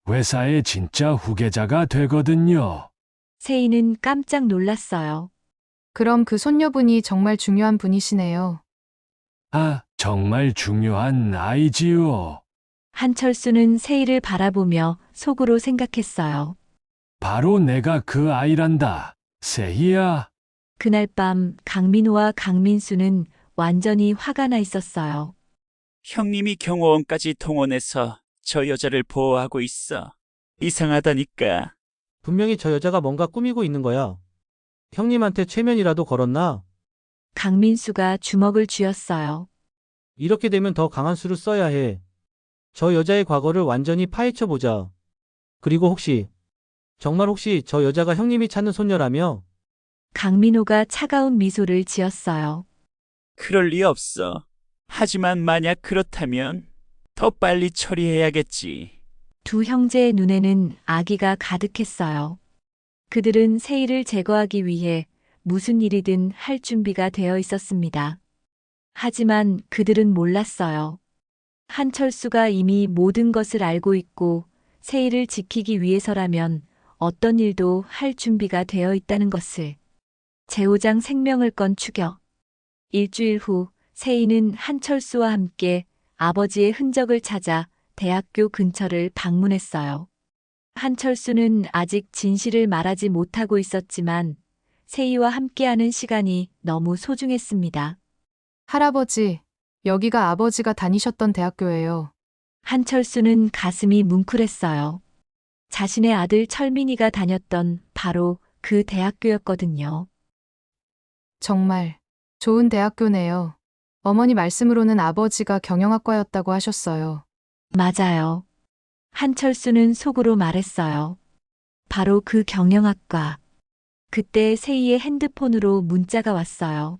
회사의 진짜 후계자가 되거든요. 세희는 깜짝 놀랐어요. 그럼 그 손녀분이 정말 중요한 분이시네요. 아, 정말 중요한 아이지요. 한철수는 세희를 바라보며 속으로 생각했어요. 바로 내가 그 아이란다. 세희야. 그날 밤 강민호와 강민수는 완전히 화가 나 있었어요. 형님이 경호원까지 동원해서 저 여자를 보호하고 있어. 이상하다니까. 분명히 저 여자가 뭔가 꾸미고 있는 거야. 형님한테 최면이라도 걸었나? 강민수가 주먹을 쥐었어요. 이렇게 되면 더 강한 수를 써야 해. 저 여자의 과거를 완전히 파헤쳐 보자. 그리고 정말 혹시 저 여자가 형님이 찾는 손녀라며? 강민호가 차가운 미소를 지었어요. 그럴 리 없어. 하지만 만약 그렇다면 더 빨리 처리해야겠지. 두 형제의 눈에는 아기가 가득했어요. 그들은 세희를 제거하기 위해 무슨 일이든 할 준비가 되어 있었습니다. 하지만 그들은 몰랐어요. 한철수가 이미 모든 것을 알고 있고 세희를 지키기 위해서라면 어떤 일도 할 준비가 되어 있다는 것을. 제호장 생명을 건 추격. 일주일 후 세희는 한철수와 함께 아버지의 흔적을 찾아 대학교 근처를 방문했어요. 한철수는 아직 진실을 말하지 못하고 있었지만 세희와 함께하는 시간이 너무 소중했습니다. 할아버지, 여기가 아버지가 다니셨던 대학교예요. 한철수는 가슴이 뭉클했어요. 자신의 아들 철민이가 다녔던 바로 그 대학교였거든요. 정말 좋은 대학교네요. 어머니 말씀으로는 아버지가 경영학과였다고 하셨어요. 맞아요. 한철수는 속으로 말했어요. 바로 그 경영학과. 그때 세희의 핸드폰으로 문자가 왔어요.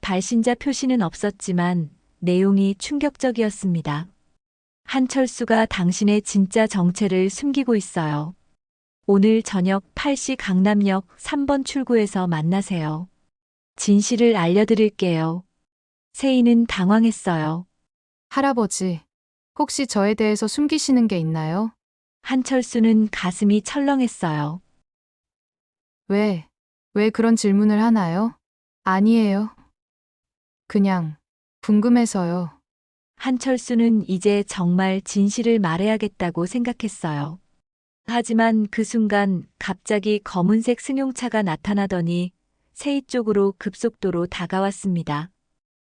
발신자 표시는 없었지만 내용이 충격적이었습니다. 한철수가 당신의 진짜 정체를 숨기고 있어요. 오늘 저녁 8시 강남역 3번 출구에서 만나세요. 진실을 알려드릴게요. 세희는 당황했어요. 할아버지, 혹시 저에 대해서 숨기시는 게 있나요? 한철수는 가슴이 철렁했어요. 왜 그런 질문을 하나요? 아니에요. 그냥 궁금해서요. 한철수는 이제 정말 진실을 말해야겠다고 생각했어요. 하지만 그 순간 갑자기 검은색 승용차가 나타나더니 세희 쪽으로 급속도로 다가왔습니다.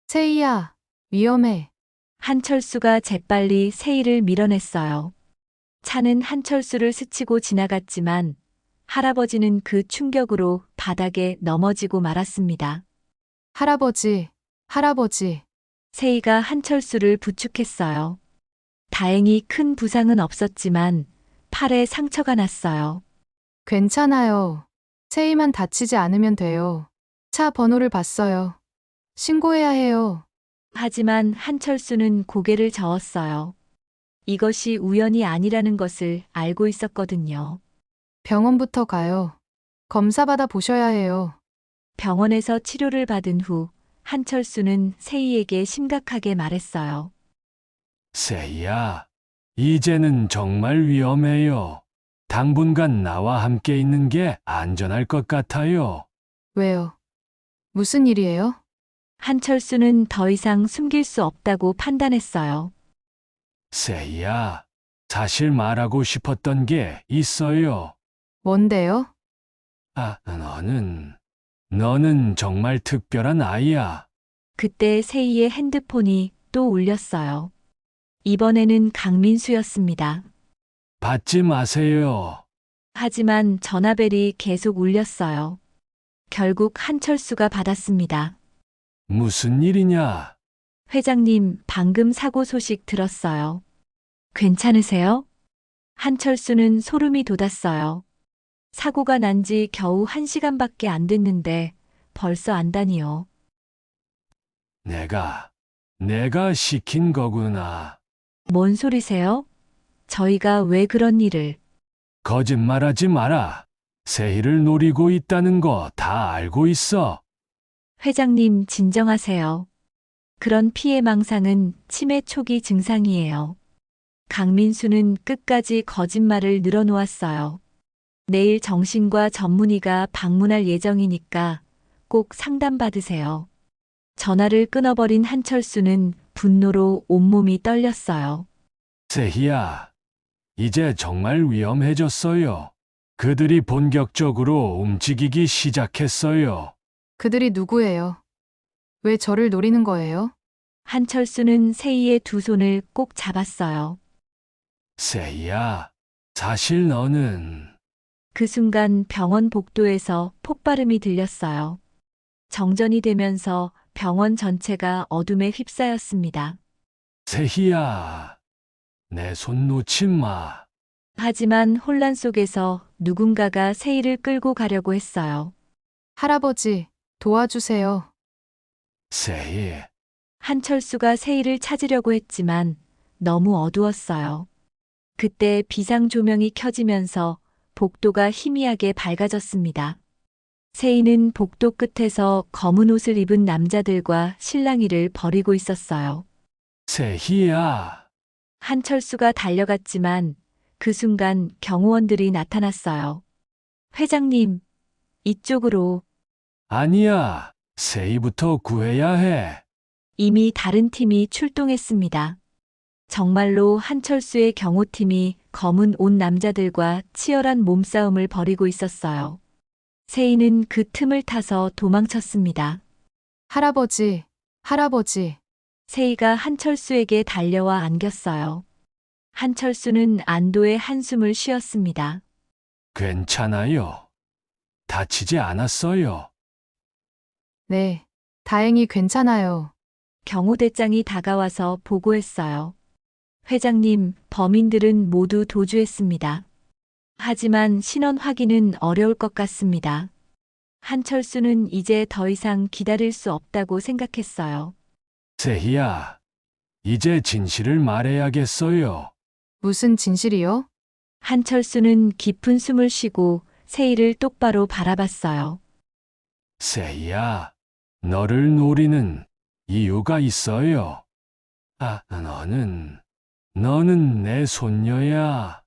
세희야, 위험해. 한철수가 재빨리 세희를 밀어냈어요. 차는 한철수를 스치고 지나갔지만 할아버지는 그 충격으로 바닥에 넘어지고 말았습니다. 할아버지. 세희가 한철수를 부축했어요. 다행히 큰 부상은 없었지만 팔에 상처가 났어요. 괜찮아요. 세희만 다치지 않으면 돼요. 차 번호를 봤어요. 신고해야 해요. 하지만 한철수는 고개를 저었어요. 이것이 우연이 아니라는 것을 알고 있었거든요. 병원부터 가요. 검사 받아 보셔야 해요. 병원에서 치료를 받은 후 한철수는 세희에게 심각하게 말했어요. 세희야, 이제는 정말 위험해요. 당분간 나와 함께 있는 게 안전할 것 같아요. 왜요? 무슨 일이에요? 한철수는 더 이상 숨길 수 없다고 판단했어요. 세희야, 사실 말하고 싶었던 게 있어요. 뭔데요? 너는 정말 특별한 아이야. 그때 세희의 핸드폰이 또 울렸어요. 이번에는 강민수였습니다. 받지 마세요. 하지만 전화벨이 계속 울렸어요. 결국 한철수가 받았습니다. 무슨 일이냐? 회장님, 방금 사고 소식 들었어요. 괜찮으세요? 한철수는 소름이 돋았어요. 사고가 난 지 겨우 1시간밖에 안 됐는데 벌써 안다니요. 내가 시킨 거구나. 뭔 소리세요? 저희가 왜 그런 일을... 거짓말하지 마라. 세희를 노리고 있다는 거 다 알고 있어. 회장님, 진정하세요. 그런 피해망상은 치매 초기 증상이에요. 강민수는 끝까지 거짓말을 늘어놓았어요. 내일 정신과 전문의가 방문할 예정이니까 꼭 상담받으세요. 전화를 끊어버린 한철수는 분노로 온몸이 떨렸어요. 세희야, 이제 정말 위험해졌어요. 그들이 본격적으로 움직이기 시작했어요. 그들이 누구예요? 왜 저를 노리는 거예요? 한철수는 세희의 두 손을 꼭 잡았어요. 세희야, 사실 너는 그 순간 병원 복도에서 폭발음이 들렸어요. 정전이 되면서 병원 전체가 어둠에 휩싸였습니다. 세희야, 내 손 놓지 마. 하지만 혼란 속에서 누군가가 세희를 끌고 가려고 했어요. 할아버지, 도와주세요. 세희, 한철수가 세희를 찾으려고 했지만 너무 어두웠어요. 그때 비상 조명이 켜지면서 복도가 희미하게 밝아졌습니다. 세희는 복도 끝에서 검은 옷을 입은 남자들과 실랑이를 벌이고 있었어요. 세희야, 한철수가 달려갔지만 그 순간 경호원들이 나타났어요. 회장님, 이쪽으로. 아니야. 세희부터 구해야 해. 이미 다른 팀이 출동했습니다. 정말로 한철수의 경호팀이 검은 옷 남자들과 치열한 몸싸움을 벌이고 있었어요. 세희는 그 틈을 타서 도망쳤습니다. 할아버지, 할아버지. 세희가 한철수에게 달려와 안겼어요. 한철수는 안도의 한숨을 쉬었습니다. 괜찮아요. 다치지 않았어요. 네, 다행히 괜찮아요. 경호대장이 다가와서 보고했어요. 회장님, 범인들은 모두 도주했습니다. 하지만 신원 확인은 어려울 것 같습니다. 한철수는 이제 더 이상 기다릴 수 없다고 생각했어요. 세희야, 이제 진실을 말해야겠어요. 무슨 진실이요? 한철수는 깊은 숨을 쉬고 세희를 똑바로 바라봤어요. 세희야, 너를 노리는 이유가 있어요. 너는 내 손녀야.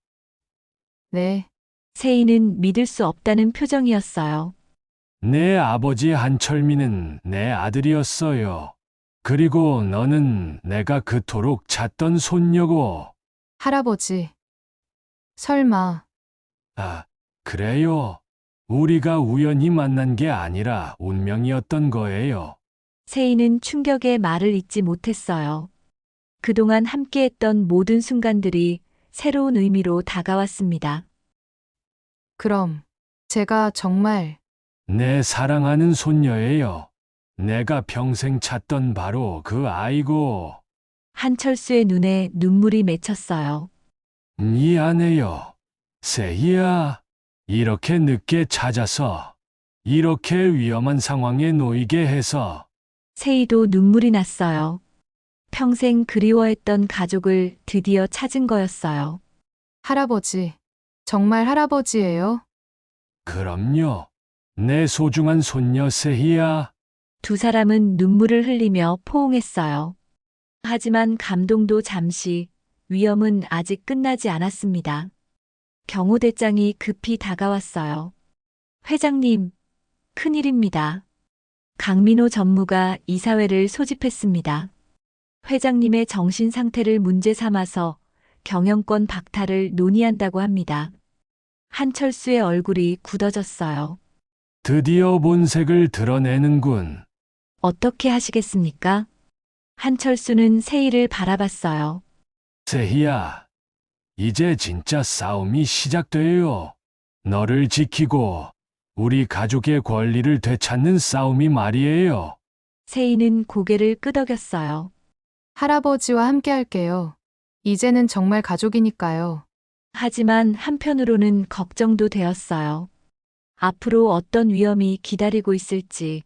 네, 세희는 믿을 수 없다는 표정이었어요. 내 아버지 한철민은 내 아들이었어요. 그리고 너는 내가 그토록 찾던 손녀고. 할아버지. 설마, 그래요. 우리가 우연히 만난 게 아니라 운명이었던 거예요. 세희는 충격에 말을 잇지 못했어요. 그동안 함께했던 모든 순간들이 새로운 의미로 다가왔습니다. 그럼, 제가 정말, 내 사랑하는 손녀예요. 내가 평생 찾던 바로 그 아이고. 한철수의 눈에 눈물이 맺혔어요. 미안해요. 세희야, 이렇게 늦게 찾아서, 이렇게 위험한 상황에 놓이게 해서. 세희도 눈물이 났어요. 평생 그리워했던 가족을 드디어 찾은 거였어요. 할아버지. 정말 할아버지예요? 그럼요. 내 소중한 손녀 세희야. 두 사람은 눈물을 흘리며 포옹했어요. 하지만 감동도 잠시, 위험은 아직 끝나지 않았습니다. 경호대장이 급히 다가왔어요. 회장님, 큰일입니다. 강민호 전무가 이사회를 소집했습니다. 회장님의 정신 상태를 문제 삼아서 경영권 박탈을 논의한다고 합니다. 한철수의 얼굴이 굳어졌어요. 드디어 본색을 드러내는군. 어떻게 하시겠습니까? 한철수는 세희를 바라봤어요. 세희야, 이제 진짜 싸움이 시작돼요. 너를 지키고 우리 가족의 권리를 되찾는 싸움이 말이에요. 세희는 고개를 끄덕였어요. 할아버지와 함께 할게요. 이제는 정말 가족이니까요. 하지만 한편으로는 걱정도 되었어요. 앞으로 어떤 위험이 기다리고 있을지.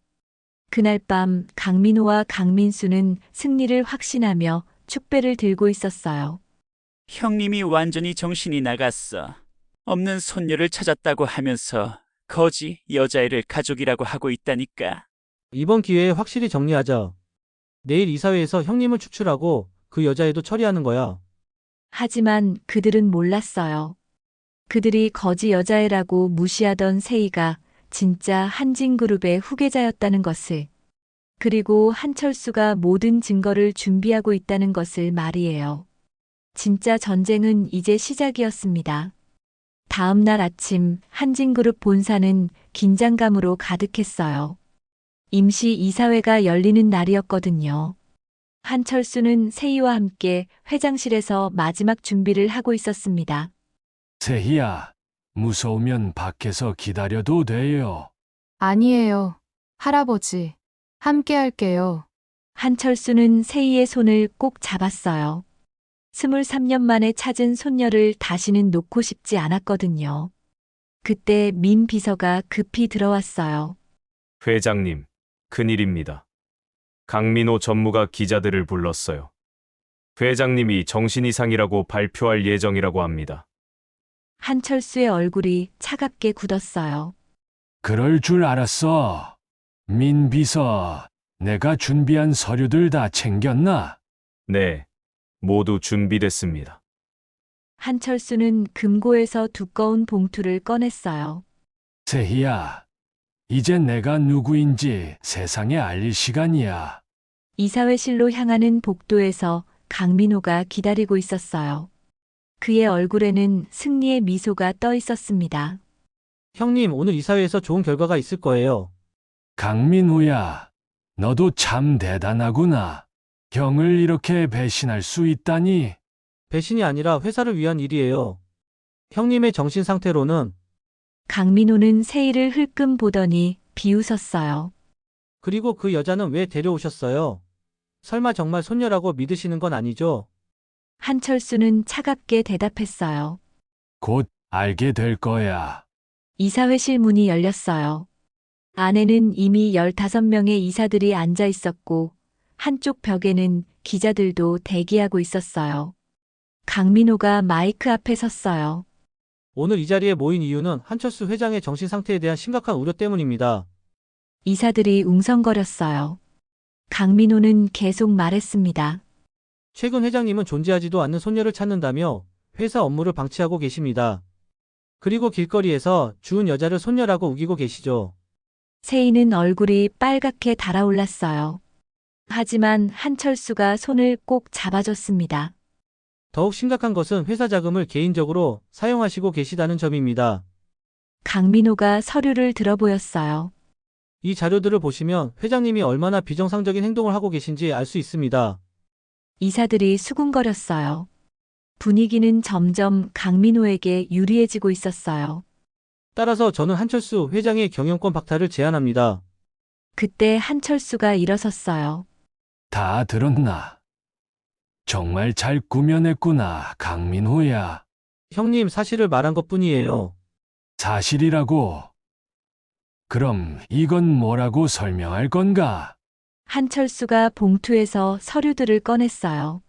그날 밤 강민호와 강민수는 승리를 확신하며 축배를 들고 있었어요. 형님이 완전히 정신이 나갔어. 없는 손녀를 찾았다고 하면서 거지 여자애를 가족이라고 하고 있다니까. 이번 기회에 확실히 정리하자. 내일 이사회에서 형님을 추출하고 그 여자애도 처리하는 거야. 하지만 그들은 몰랐어요. 그들이 거지 여자애라고 무시하던 세희가 진짜 한진그룹의 후계자였다는 것을, 그리고 한철수가 모든 증거를 준비하고 있다는 것을 말이에요. 진짜 전쟁은 이제 시작이었습니다. 다음 날 아침 한진그룹 본사는 긴장감으로 가득했어요. 임시 이사회가 열리는 날이었거든요. 한철수는 세희와 함께 회장실에서 마지막 준비를 하고 있었습니다. 세희야, 무서우면 밖에서 기다려도 돼요. 아니에요. 할아버지. 함께 할게요. 한철수는 세희의 손을 꼭 잡았어요. 23년 만에 찾은 손녀를 다시는 놓고 싶지 않았거든요. 그때 민 비서가 급히 들어왔어요. 회장님, 큰일입니다. 강민호 전무가 기자들을 불렀어요. 회장님이 정신 이상이라고 발표할 예정이라고 합니다. 한철수의 얼굴이 차갑게 굳었어요. 그럴 줄 알았어. 민 비서, 내가 준비한 서류들 다 챙겼나? 네, 모두 준비됐습니다. 한철수는 금고에서 두꺼운 봉투를 꺼냈어요. 세희야, 이제 내가 누구인지 세상에 알릴 시간이야. 이사회실로 향하는 복도에서 강민호가 기다리고 있었어요. 그의 얼굴에는 승리의 미소가 떠 있었습니다. 형님, 오늘 이사회에서 좋은 결과가 있을 거예요. 강민호야, 너도 참 대단하구나. 형을 이렇게 배신할 수 있다니. 배신이 아니라 회사를 위한 일이에요. 형님의 정신 상태로는. 강민호는 세희를 흘끔 보더니 비웃었어요. 그리고 그 여자는 왜 데려오셨어요? 설마 정말 손녀라고 믿으시는 건 아니죠? 한철수는 차갑게 대답했어요. 곧 알게 될 거야. 이사회실 문이 열렸어요. 안에는 이미 15명의 이사들이 앉아 있었고, 한쪽 벽에는 기자들도 대기하고 있었어요. 강민호가 마이크 앞에 섰어요. 오늘 이 자리에 모인 이유는 한철수 회장의 정신 상태에 대한 심각한 우려 때문입니다. 이사들이 웅성거렸어요. 강민호는 계속 말했습니다. 최근 회장님은 존재하지도 않는 손녀를 찾는다며 회사 업무를 방치하고 계십니다. 그리고 길거리에서 주운 여자를 손녀라고 우기고 계시죠. 세희는 얼굴이 빨갛게 달아올랐어요. 하지만 한철수가 손을 꼭 잡아줬습니다. 더욱 심각한 것은 회사 자금을 개인적으로 사용하시고 계시다는 점입니다. 강민호가 서류를 들어보였어요. 이 자료들을 보시면 회장님이 얼마나 비정상적인 행동을 하고 계신지 알 수 있습니다. 이사들이 수군거렸어요. 분위기는 점점 강민호에게 유리해지고 있었어요. 따라서 저는 한철수 회장의 경영권 박탈을 제안합니다. 그때 한철수가 일어섰어요. 다 들었나? 정말 잘 꾸며냈구나, 강민호야. 형님, 사실을 말한 것뿐이에요. 사실이라고. 그럼 이건 뭐라고 설명할 건가? 한철수가 봉투에서 서류들을 꺼냈어요.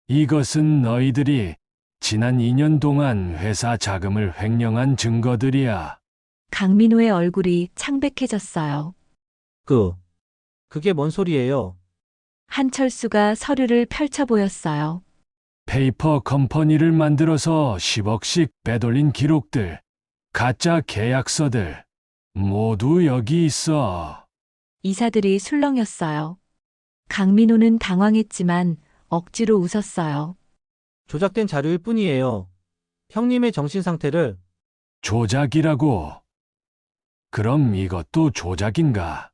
이것은 너희들이 지난 2년 동안 회사 자금을 횡령한 증거들이야. 강민호의 얼굴이 창백해졌어요. 그게 뭔 소리예요? 한철수가 서류를 펼쳐 보였어요. 페이퍼 컴퍼니를 만들어서 10억씩 빼돌린 기록들, 가짜 계약서들, 모두 여기 있어. 이사들이 술렁였어요. 강민호는 당황했지만 억지로 웃었어요. 조작된 자료일 뿐이에요. 형님의 정신 상태를. 조작이라고. 그럼 이것도 조작인가?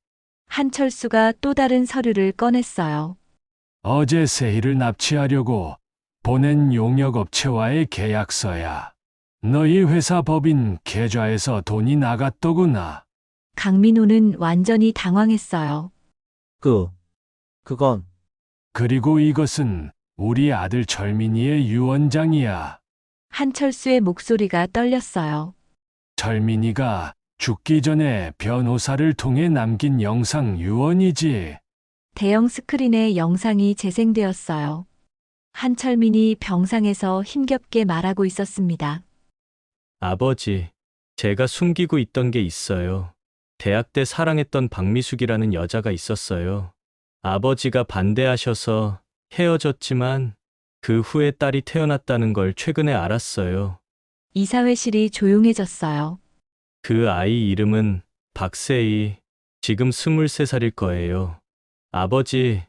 한철수가 또 다른 서류를 꺼냈어요. 어제 세희를 납치하려고 보낸 용역업체와의 계약서야. 너희 회사 법인 계좌에서 돈이 나갔더구나. 강민호는 완전히 당황했어요. 그건. 그리고 이것은 우리 아들 철민이의 유언장이야. 한철수의 목소리가 떨렸어요. 철민이가 죽기 전에 변호사를 통해 남긴 영상 유언이지. 대형 스크린에 영상이 재생되었어요. 한철민이 병상에서 힘겹게 말하고 있었습니다. 아버지, 제가 숨기고 있던 게 있어요. 대학 때 사랑했던 박미숙이라는 여자가 있었어요. 아버지가 반대하셔서 헤어졌지만 그 후에 딸이 태어났다는 걸 최근에 알았어요. 이사회실이 조용해졌어요. 그 아이 이름은 박세희. 지금 23살일 거예요. 아버지,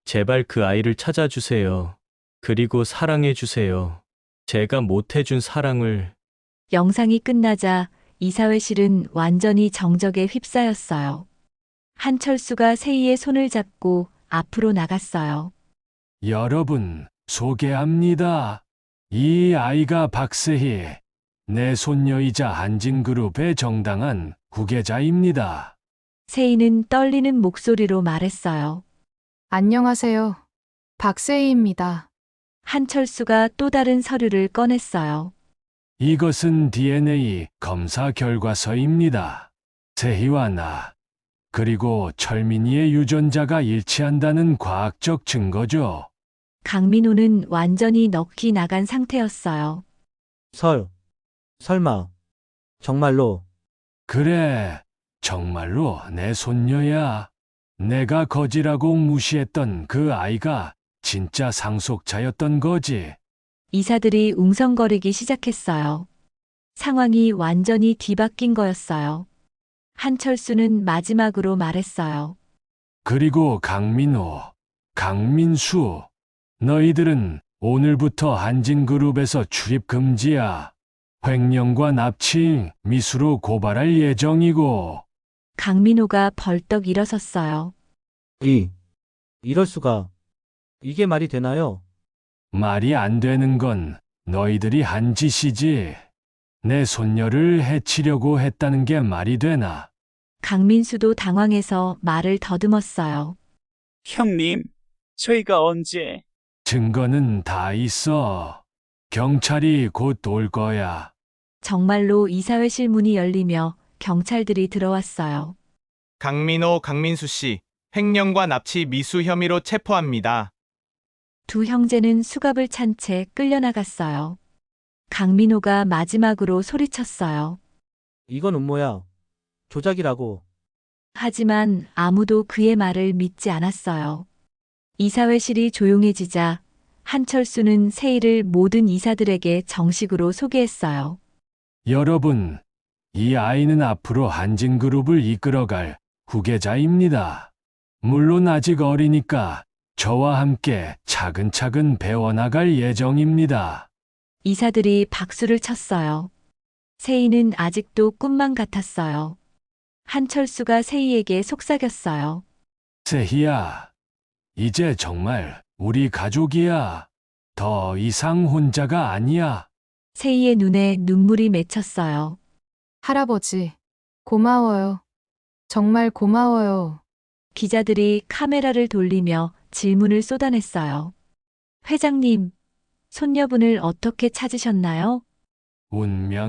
제발 그 아이를 찾아주세요. 그리고 사랑해주세요. 제가 못해준 사랑을. 영상이 끝나자 이사회실은 완전히 정적에 휩싸였어요. 한철수가 세희의 손을 잡고 앞으로 나갔어요. 여러분, 소개합니다. 이 아이가 박세희, 내 손녀이자 한진그룹의 정당한 후계자입니다. 세희는 떨리는 목소리로 말했어요. 안녕하세요. 박세희입니다. 한철수가 또 다른 서류를 꺼냈어요. 이것은 DNA 검사 결과서입니다. 세희와 나, 그리고 철민이의 유전자가 일치한다는 과학적 증거죠. 강민호는 완전히 넋이 나간 상태였어요. 설마, 정말로, 그래, 정말로 내 손녀야. 내가 거지라고 무시했던 그 아이가 진짜 상속자였던 거지. 이사들이 웅성거리기 시작했어요. 상황이 완전히 뒤바뀐 거였어요. 한철수는 마지막으로 말했어요. 그리고 강민호, 강민수, 너희들은 오늘부터 한진그룹에서 출입 금지야. 횡령과 납치, 미수로 고발할 예정이고. 강민호가 벌떡 일어섰어요. 이럴 수가. 이게 말이 되나요? 말이 안 되는 건 너희들이 한 짓이지. 내 손녀를 해치려고 했다는 게 말이 되나? 강민수도 당황해서 말을 더듬었어요. 형님, 저희가 언제? 증거는 다 있어. 경찰이 곧 올 거야. 정말로 이사회실 문이 열리며 경찰들이 들어왔어요. 강민호, 강민수 씨, 횡령과 납치 미수 혐의로 체포합니다. 두 형제는 수갑을 찬 채 끌려나갔어요. 강민호가 마지막으로 소리쳤어요. 이건 음모야. 조작이라고. 하지만 아무도 그의 말을 믿지 않았어요. 이사회실이 조용해지자 한철수는 세희를 모든 이사들에게 정식으로 소개했어요. 여러분, 이 아이는 앞으로 한진그룹을 이끌어갈 후계자입니다. 물론 아직 어리니까 저와 함께 차근차근 배워나갈 예정입니다. 이사들이 박수를 쳤어요. 세희는 아직도 꿈만 같았어요. 한철수가 세희에게 속삭였어요. 세희야, 이제 정말 우리 가족이야. 더 이상 혼자가 아니야. 세희의 눈에 눈물이 맺혔어요. 할아버지, 고마워요. 정말 고마워요. 기자들이 카메라를 돌리며 질문을 쏟아냈어요. 회장님, 손녀분을 어떻게 찾으셨나요?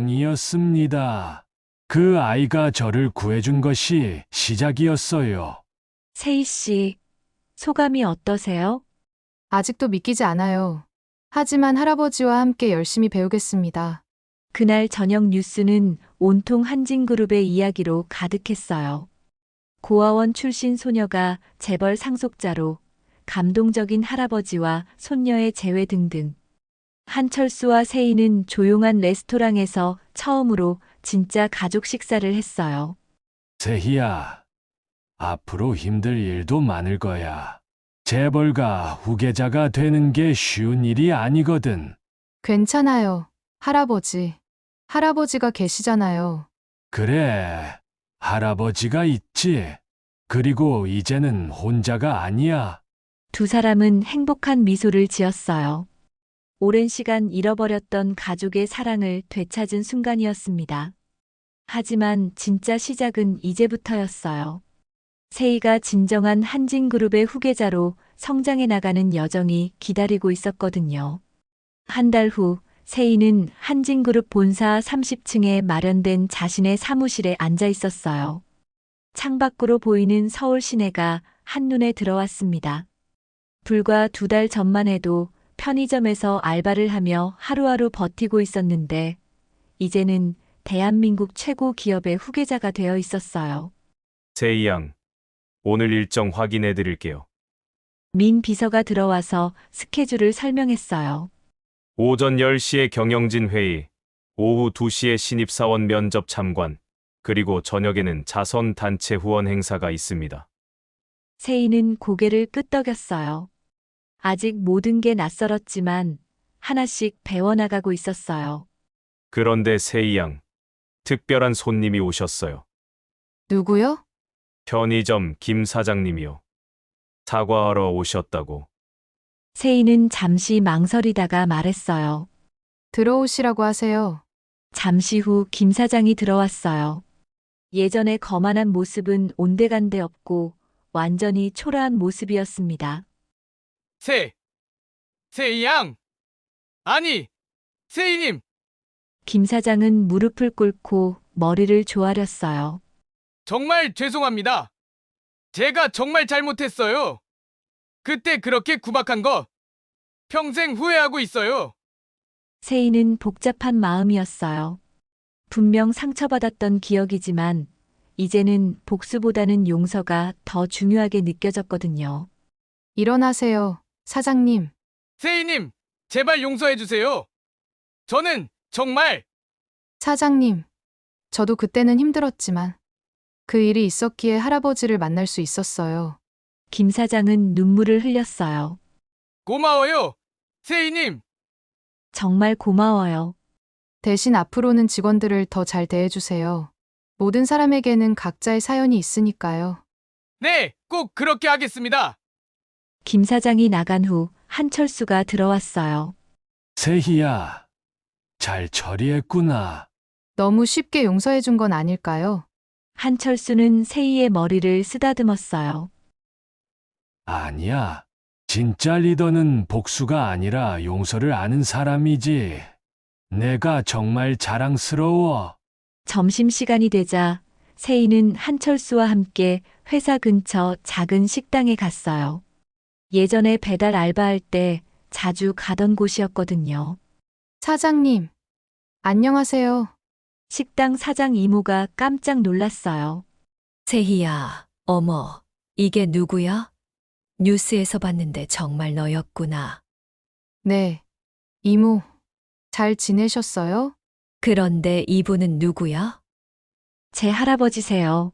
운명이었습니다. 그 아이가 저를 구해준 것이 시작이었어요. 세희 씨, 소감이 어떠세요? 아직도 믿기지 않아요. 하지만 할아버지와 함께 열심히 배우겠습니다. 그날 저녁 뉴스는 온통 한진그룹의 이야기로 가득했어요. 고아원 출신 소녀가 재벌 상속자로, 감동적인 할아버지와 손녀의 재회 등등. 한철수와 세희는 조용한 레스토랑에서 처음으로 진짜 가족 식사를 했어요. 세희야, 앞으로 힘들 일도 많을 거야. 재벌가 후계자가 되는 게 쉬운 일이 아니거든. 괜찮아요. 할아버지. 할아버지가 계시잖아요. 그래, 할아버지가 있지. 그리고 이제는 혼자가 아니야. 두 사람은 행복한 미소를 지었어요. 오랜 시간 잃어버렸던 가족의 사랑을 되찾은 순간이었습니다. 하지만 진짜 시작은 이제부터였어요. 세희가 진정한 한진그룹의 후계자로 성장해 나가는 여정이 기다리고 있었거든요. 한 달 후, 세희는 한진그룹 본사 30층에 마련된 자신의 사무실에 앉아 있었어요. 창밖으로 보이는 서울 시내가 한눈에 들어왔습니다. 불과 2달 전만 해도 편의점에서 알바를 하며 하루하루 버티고 있었는데, 이제는 대한민국 최고 기업의 후계자가 되어 있었어요. 세희 양, 오늘 일정 확인해 드릴게요. 민 비서가 들어와서 스케줄을 설명했어요. 오전 10시에 경영진 회의, 오후 2시에 신입사원 면접 참관, 그리고 저녁에는 자선 단체 후원 행사가 있습니다. 세희는 고개를 끄덕였어요. 아직 모든 게 낯설었지만 하나씩 배워나가고 있었어요. 그런데 세희 양, 특별한 손님이 오셨어요. 누구요? 편의점 김 사장님이요. 사과하러 오셨다고. 세희는 잠시 망설이다가 말했어요. 들어오시라고 하세요. 잠시 후 김 사장이 들어왔어요. 예전의 거만한 모습은 온데간데 없고 완전히 초라한 모습이었습니다. 세희 양! 아니, 세희님! 김 사장은 무릎을 꿇고 머리를 조아렸어요. 정말 죄송합니다. 제가 정말 잘못했어요. 그때 그렇게 구박한 거 평생 후회하고 있어요. 세희는 복잡한 마음이었어요. 분명 상처받았던 기억이지만 이제는 복수보다는 용서가 더 중요하게 느껴졌거든요. 일어나세요, 사장님. 세희님, 제발 용서해 주세요. 저는 정말 사장님. 저도 그때는 힘들었지만 그 일이 있었기에 할아버지를 만날 수 있었어요. 김 사장은 눈물을 흘렸어요. 고마워요. 세희님, 정말 고마워요. 대신 앞으로는 직원들을 더 잘 대해주세요. 모든 사람에게는 각자의 사연이 있으니까요. 네, 꼭 그렇게 하겠습니다. 김 사장이 나간 후 한철수가 들어왔어요. 세희야, 잘 처리했구나. 너무 쉽게 용서해 준 건 아닐까요? 한철수는 세희의 머리를 쓰다듬었어요. 아니야. 진짜 리더는 복수가 아니라 용서를 아는 사람이지. 내가 정말 자랑스러워. 점심시간이 되자 세희는 한철수와 함께 회사 근처 작은 식당에 갔어요. 예전에 배달 알바할 때 자주 가던 곳이었거든요. 사장님, 안녕하세요. 식당 사장 이모가 깜짝 놀랐어요. 세희야, 어머, 이게 누구야? 뉴스에서 봤는데 정말 너였구나. 네, 이모, 잘 지내셨어요? 그런데 이분은 누구야? 제 할아버지세요.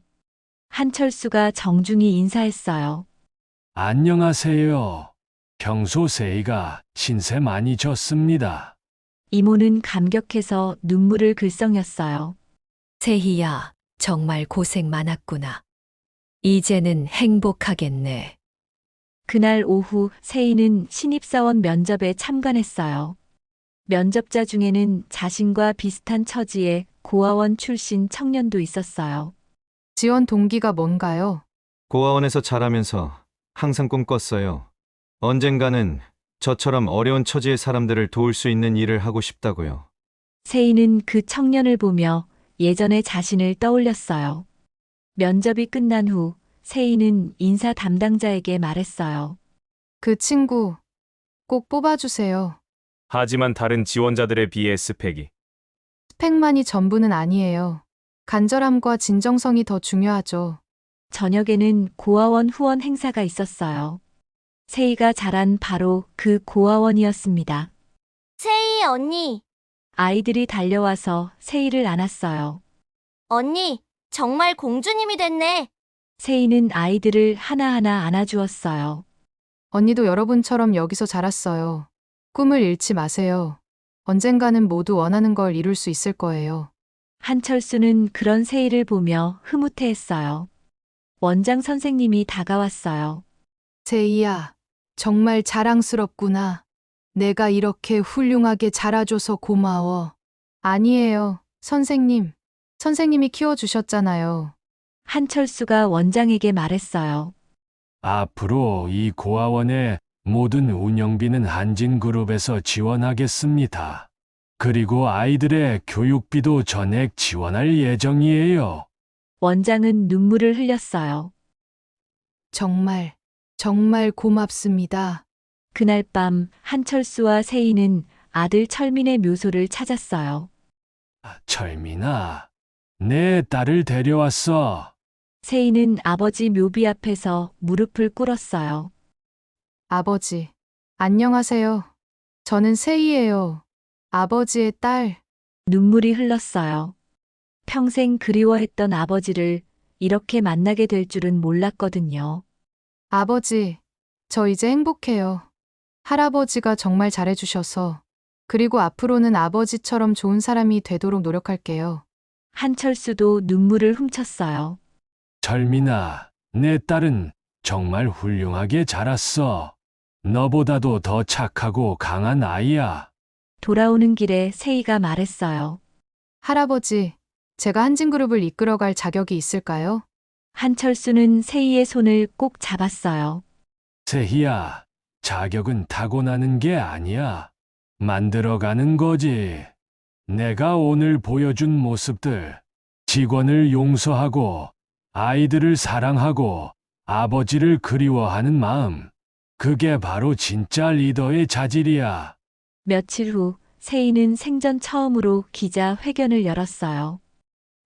한철수가 정중히 인사했어요. 안녕하세요. 평소 세희가 신세 많이 졌습니다. 이모는 감격해서 눈물을 글썽였어요. 세희야, 정말 고생 많았구나. 이제는 행복하겠네. 그날 오후 세희는 신입사원 면접에 참관했어요. 면접자 중에는 자신과 비슷한 처지의 고아원 출신 청년도 있었어요. 지원 동기가 뭔가요? 고아원에서 자라면서 항상 꿈꿨어요. 언젠가는 저처럼 어려운 처지의 사람들을 도울 수 있는 일을 하고 싶다고요. 세희는 그 청년을 보며 예전의 자신을 떠올렸어요. 면접이 끝난 후 세희는 인사 담당자에게 말했어요. 그 친구 꼭 뽑아주세요. 하지만 다른 지원자들에 비해 스펙이 스펙만이 전부는 아니에요. 간절함과 진정성이 더 중요하죠. 저녁에는 고아원 후원 행사가 있었어요. 세희가 자란 바로 그 고아원이었습니다. 세희 언니, 아이들이 달려와서 세희를 안았어요. 언니, 정말 공주님이 됐네. 세희는 아이들을 하나하나 안아주었어요. 언니도 여러분처럼 여기서 자랐어요. 꿈을 잃지 마세요. 언젠가는 모두 원하는 걸 이룰 수 있을 거예요. 한철수는 그런 세희를 보며 흐뭇해했어요. 원장 선생님이 다가왔어요. 세희야, 정말 자랑스럽구나. 내가 이렇게 훌륭하게 자라줘서 고마워. 아니에요, 선생님. 선생님이 키워주셨잖아요. 한철수가 원장에게 말했어요. 앞으로 이 고아원의 모든 운영비는 한진그룹에서 지원하겠습니다. 그리고 아이들의 교육비도 전액 지원할 예정이에요. 원장은 눈물을 흘렸어요. 정말 고맙습니다. 그날 밤 한철수와 세희는 아들 철민의 묘소를 찾았어요. 철민아, 내 딸을 데려왔어. 세희는 아버지 묘비 앞에서 무릎을 꿇었어요. 아버지, 안녕하세요. 저는 세희예요. 아버지의 딸. 눈물이 흘렀어요. 평생 그리워했던 아버지를 이렇게 만나게 될 줄은 몰랐거든요. 아버지, 저 이제 행복해요. 할아버지가 정말 잘해주셔서. 그리고 앞으로는 아버지처럼 좋은 사람이 되도록 노력할게요. 한철수도 눈물을 훔쳤어요. 철민아, 내 딸은 정말 훌륭하게 자랐어. 너보다도 더 착하고 강한 아이야. 돌아오는 길에 세희가 말했어요. 할아버지, 제가 한진그룹을 이끌어갈 자격이 있을까요? 한철수는 세희의 손을 꼭 잡았어요. 세희야, 자격은 타고나는 게 아니야. 만들어가는 거지. 내가 오늘 보여준 모습들, 직원을 용서하고, 아이들을 사랑하고, 아버지를 그리워하는 마음. 그게 바로 진짜 리더의 자질이야. 며칠 후 세희는 생전 처음으로 기자 회견을 열었어요.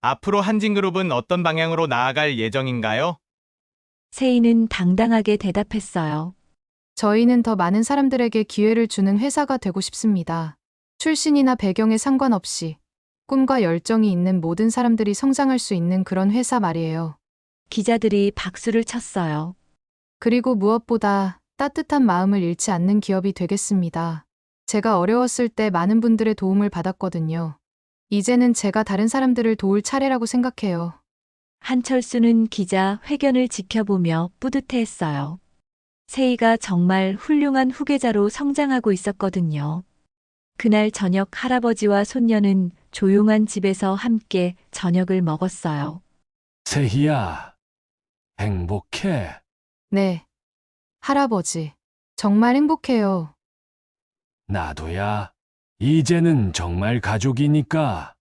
앞으로 한진그룹은 어떤 방향으로 나아갈 예정인가요? 세희는 당당하게 대답했어요. 저희는 더 많은 사람들에게 기회를 주는 회사가 되고 싶습니다. 출신이나 배경에 상관없이 꿈과 열정이 있는 모든 사람들이 성장할 수 있는 그런 회사 말이에요. 기자들이 박수를 쳤어요. 그리고 무엇보다 따뜻한 마음을 잃지 않는 기업이 되겠습니다. 제가 어려웠을 때 많은 분들의 도움을 받았거든요. 이제는 제가 다른 사람들을 도울 차례라고 생각해요. 한철수는 기자 회견을 지켜보며 뿌듯해했어요. 세희가 정말 훌륭한 후계자로 성장하고 있었거든요. 그날 저녁 할아버지와 손녀는 조용한 집에서 함께 저녁을 먹었어요. 세희야, 행복해. 네. 할아버지, 정말 행복해요. 나도야. 이제는 정말 가족이니까.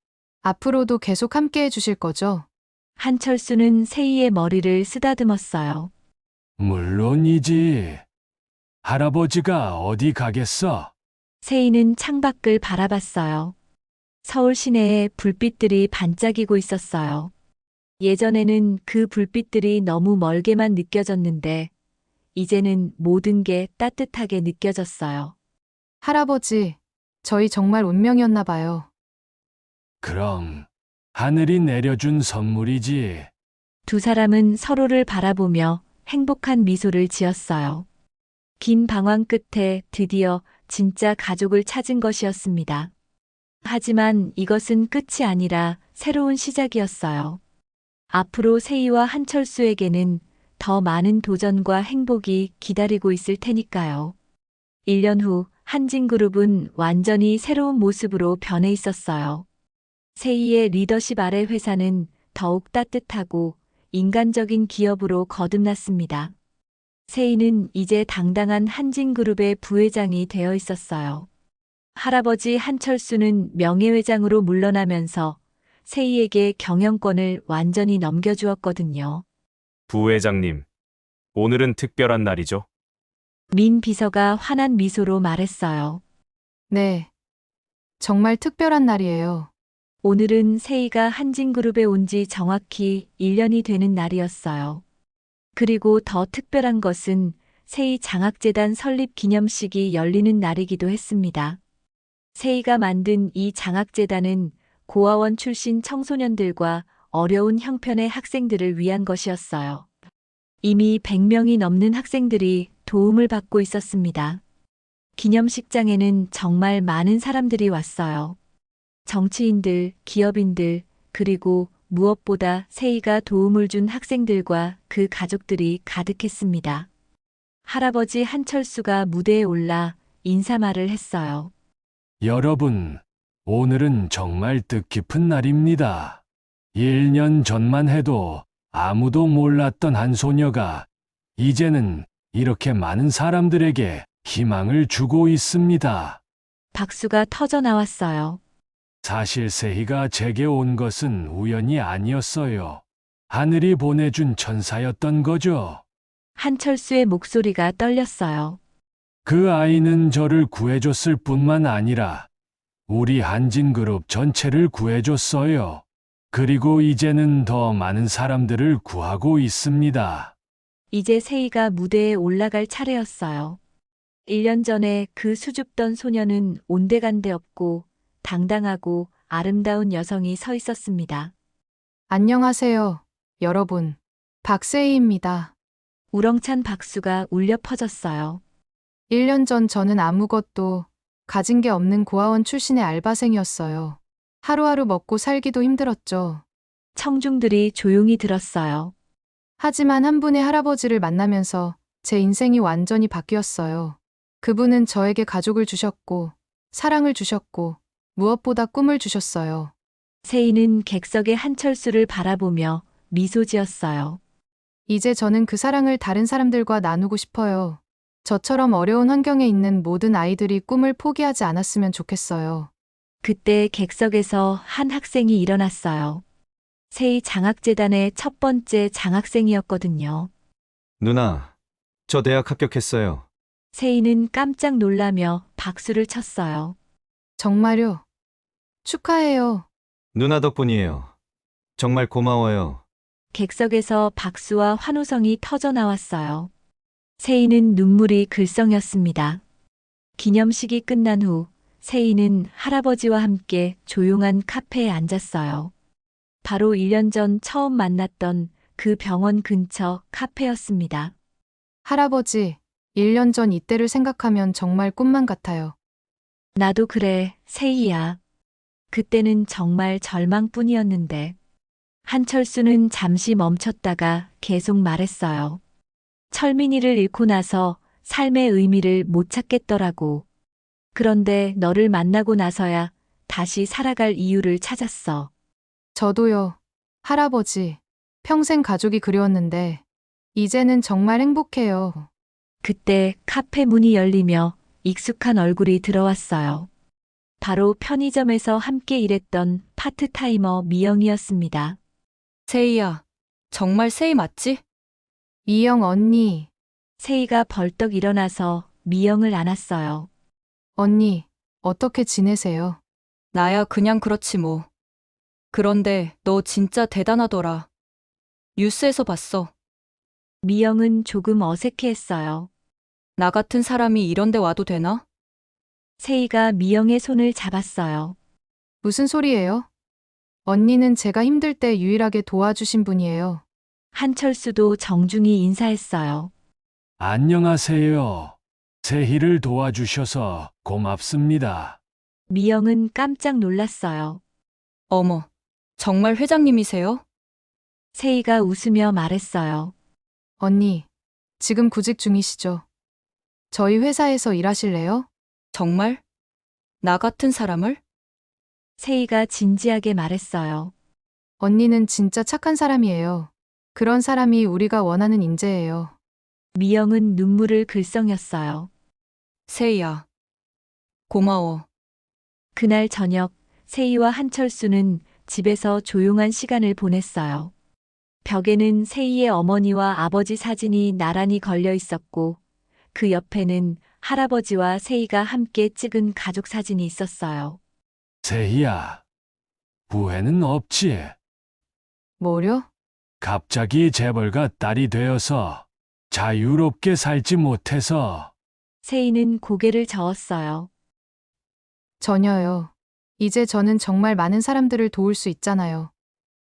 앞으로도 계속 함께 해주실 거죠? 한철수는 세희의 머리를 쓰다듬었어요. 물론이지. 할아버지가 어디 가겠어? 세희는 창밖을 바라봤어요. 서울 시내에 불빛들이 반짝이고 있었어요. 예전에는 그 불빛들이 너무 멀게만 느껴졌는데, 이제는 모든 게 따뜻하게 느껴졌어요. 할아버지, 저희 정말 운명이었나 봐요. 그럼 하늘이 내려준 선물이지. 두 사람은 서로를 바라보며 행복한 미소를 지었어요. 긴 방황 끝에 드디어 진짜 가족을 찾은 것이었습니다. 하지만 이것은 끝이 아니라 새로운 시작이었어요. 앞으로 세희와 한철수에게는 더 많은 도전과 행복이 기다리고 있을 테니까요. 1년 후 한진그룹은 완전히 새로운 모습으로 변해 있었어요. 세희의 리더십 아래 회사는 더욱 따뜻하고 인간적인 기업으로 거듭났습니다. 세희는 이제 당당한 한진그룹의 부회장이 되어 있었어요. 할아버지 한철수는 명예회장으로 물러나면서 세희에게 경영권을 완전히 넘겨주었거든요. 부회장님, 오늘은 특별한 날이죠? 민 비서가 환한 미소로 말했어요. 네. 정말 특별한 날이에요. 오늘은 세희가 한진그룹에 온 지 정확히 1년이 되는 날이었어요. 그리고 더 특별한 것은 세희 장학재단 설립 기념식이 열리는 날이기도 했습니다. 세희가 만든 이 장학재단은 고아원 출신 청소년들과 어려운 형편의 학생들을 위한 것이었어요. 이미 100명이 넘는 학생들이 도움을 받고 있었습니다. 기념식장에는 정말 많은 사람들이 왔어요. 정치인들, 기업인들, 그리고 무엇보다 세희가 도움을 준 학생들과 그 가족들이 가득했습니다. 할아버지 한철수가 무대에 올라 인사말을 했어요. 여러분, 오늘은 정말 뜻깊은 날입니다. 1년 전만 해도 아무도 몰랐던 한 소녀가 이제는 이렇게 많은 사람들에게 희망을 주고 있습니다. 박수가 터져 나왔어요. 사실 세희가 제게 온 것은 우연이 아니었어요. 하늘이 보내준 천사였던 거죠. 한철수의 목소리가 떨렸어요. 그 아이는 저를 구해줬을 뿐만 아니라 우리 한진그룹 전체를 구해줬어요. 그리고 이제는 더 많은 사람들을 구하고 있습니다. 이제 세희가 무대에 올라갈 차례였어요. 1년 전에 그 수줍던 소녀는 온데간데 없고 당당하고 아름다운 여성이 서 있었습니다. 안녕하세요, 여러분. 박세희입니다. 우렁찬 박수가 울려 퍼졌어요. 1년 전 저는 아무것도 가진 게 없는 고아원 출신의 알바생이었어요. 하루하루 먹고 살기도 힘들었죠. 청중들이 조용히 들었어요. 하지만 한 분의 할아버지를 만나면서 제 인생이 완전히 바뀌었어요. 그분은 저에게 가족을 주셨고, 사랑을 주셨고, 무엇보다 꿈을 주셨어요. 세희는 객석의 한철수를 바라보며 미소 지었어요. 이제 저는 그 사랑을 다른 사람들과 나누고 싶어요. 저처럼 어려운 환경에 있는 모든 아이들이 꿈을 포기하지 않았으면 좋겠어요. 그때 객석에서 한 학생이 일어났어요. 세희 장학재단의 첫 번째 장학생이었거든요. 누나, 저 대학 합격했어요. 세희는 깜짝 놀라며 박수를 쳤어요. 정말요? 축하해요. 누나 덕분이에요. 정말 고마워요. 객석에서 박수와 환호성이 터져 나왔어요. 세희는 눈물이 글썽였습니다. 기념식이 끝난 후 세희는 할아버지와 함께 조용한 카페에 앉았어요. 바로 1년 전 처음 만났던 그 병원 근처 카페였습니다. 할아버지, 1년 전 이때를 생각하면 정말 꿈만 같아요. 나도 그래, 세희야. 그때는 정말 절망뿐이었는데. 한철수는 잠시 멈췄다가 계속 말했어요. 철민이를 잃고 나서 삶의 의미를 못 찾겠더라고. 그런데 너를 만나고 나서야 다시 살아갈 이유를 찾았어. 저도요. 할아버지, 평생 가족이 그리웠는데, 이제는 정말 행복해요. 그때 카페 문이 열리며 익숙한 얼굴이 들어왔어요. 바로 편의점에서 함께 일했던 파트타이머 미영이었습니다. 세희야, 정말 세희 맞지? 미영 언니. 세희가 벌떡 일어나서 미영을 안았어요. 언니, 어떻게 지내세요? 나야 그냥 그렇지 뭐. 그런데 너 진짜 대단하더라. 뉴스에서 봤어. 미영은 조금 어색해했어요. 나 같은 사람이 이런 데 와도 되나? 세희가 미영의 손을 잡았어요. 무슨 소리예요? 언니는 제가 힘들 때 유일하게 도와주신 분이에요. 한철수도 정중히 인사했어요. 안녕하세요. 세희를 도와주셔서 고맙습니다. 미영은 깜짝 놀랐어요. 어머, 정말 회장님이세요? 세희가 웃으며 말했어요. 언니, 지금 구직 중이시죠? 저희 회사에서 일하실래요? 정말? 나 같은 사람을? 세희가 진지하게 말했어요. 언니는 진짜 착한 사람이에요. 그런 사람이 우리가 원하는 인재예요. 미영은 눈물을 글썽였어요. 세희야. 고마워. 그날 저녁 세희와 한철수는 집에서 조용한 시간을 보냈어요. 벽에는 세희의 어머니와 아버지 사진이 나란히 걸려 있었고 그 옆에는 할아버지와 세희가 함께 찍은 가족 사진이 있었어요. 세희야, 후회는 없지? 뭐려? 갑자기 재벌가 딸이 되어서 자유롭게 살지 못해서. 세희는 고개를 저었어요. 전혀요. 이제 저는 정말 많은 사람들을 도울 수 있잖아요.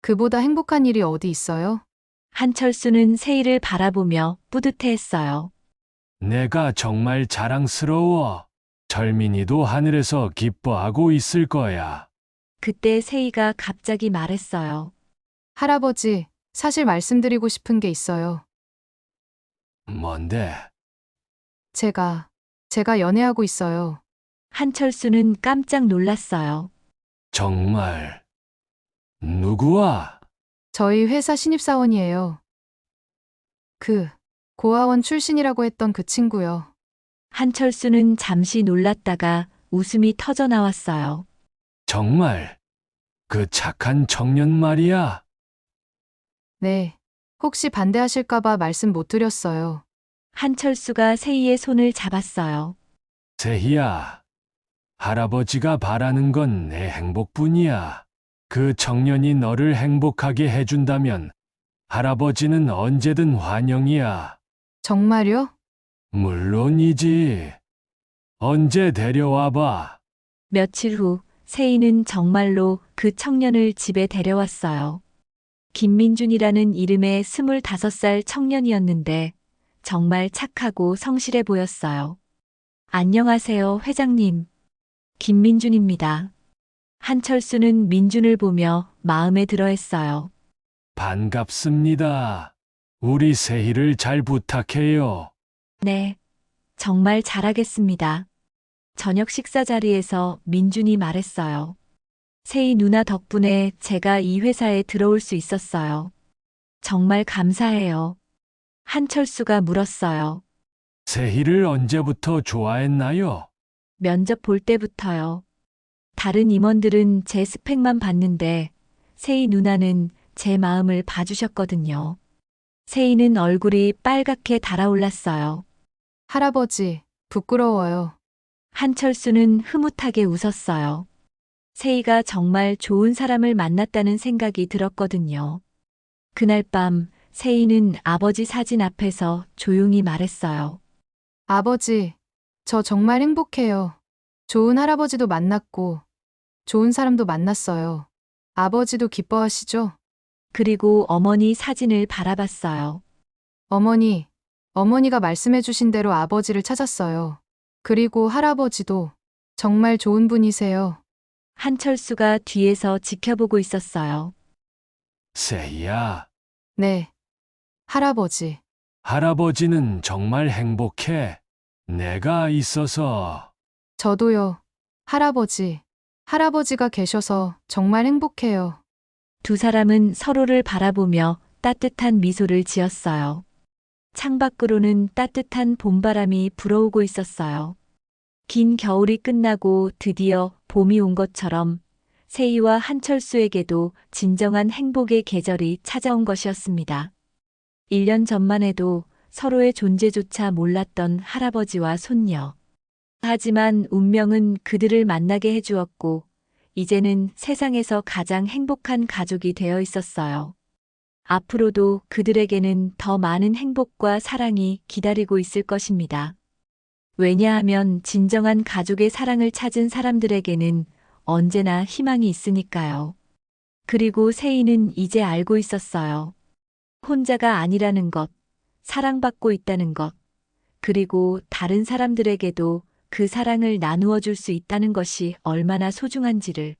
그보다 행복한 일이 어디 있어요? 한철수는 세희를 바라보며 뿌듯해했어요. 내가 정말 자랑스러워. 철민이도 하늘에서 기뻐하고 있을 거야. 그때 세희가 갑자기 말했어요. 할아버지, 사실 말씀드리고 싶은 게 있어요. 뭔데? 제가 연애하고 있어요. 한철수는 깜짝 놀랐어요. 정말. 누구와? 저희 회사 신입사원이에요. 고아원 출신이라고 했던 그 친구요. 한철수는 잠시 놀랐다가 웃음이 터져 나왔어요. 정말. 그 착한 청년 말이야. 네. 혹시 반대하실까봐 말씀 못 드렸어요. 한철수가 세희의 손을 잡았어요. 세희야. 할아버지가 바라는 건 내 행복뿐이야. 그 청년이 너를 행복하게 해준다면 할아버지는 언제든 환영이야. 정말요? 물론이지. 언제 데려와봐. 며칠 후 세희는 정말로 그 청년을 집에 데려왔어요. 김민준이라는 이름의 25살 청년이었는데 정말 착하고 성실해 보였어요. 안녕하세요, 회장님. 김민준입니다. 한철수는 민준을 보며 마음에 들어했어요. 반갑습니다. 우리 세희를 잘 부탁해요. 네. 정말 잘하겠습니다. 저녁 식사 자리에서 민준이 말했어요. 세희 누나 덕분에 제가 이 회사에 들어올 수 있었어요. 정말 감사해요. 한철수가 물었어요. 세희를 언제부터 좋아했나요? 면접 볼 때부터요. 다른 임원들은 제 스펙만 봤는데 세희 누나는 제 마음을 봐주셨거든요. 세희는 얼굴이 빨갛게 달아올랐어요. 할아버지, 부끄러워요. 한철수는 흐뭇하게 웃었어요. 세희가 정말 좋은 사람을 만났다는 생각이 들었거든요. 그날 밤 세희는 아버지 사진 앞에서 조용히 말했어요. 아버지, 저 정말 행복해요. 좋은 할아버지도 만났고, 좋은 사람도 만났어요. 아버지도 기뻐하시죠? 그리고 어머니 사진을 바라봤어요. 어머니, 어머니가 말씀해 주신 대로 아버지를 찾았어요. 그리고 할아버지도 정말 좋은 분이세요. 한철수가 뒤에서 지켜보고 있었어요. 세희야, 네. 할아버지. 할아버지는 정말 행복해. 내가 있어서. 저도요. 할아버지. 할아버지가 계셔서 정말 행복해요. 두 사람은 서로를 바라보며 따뜻한 미소를 지었어요. 창밖으로는 따뜻한 봄바람이 불어오고 있었어요. 긴 겨울이 끝나고 드디어 봄이 온 것처럼 세희와 한철수에게도 진정한 행복의 계절이 찾아온 것이었습니다. 1년 전만 해도 서로의 존재조차 몰랐던 할아버지와 손녀. 하지만 운명은 그들을 만나게 해주었고, 이제는 세상에서 가장 행복한 가족이 되어 있었어요. 앞으로도 그들에게는 더 많은 행복과 사랑이 기다리고 있을 것입니다. 왜냐하면 진정한 가족의 사랑을 찾은 사람들에게는 언제나 희망이 있으니까요. 그리고 세희는 이제 알고 있었어요. 혼자가 아니라는 것, 사랑받고 있다는 것, 그리고 다른 사람들에게도 그 사랑을 나누어 줄 수 있다는 것이 얼마나 소중한지를.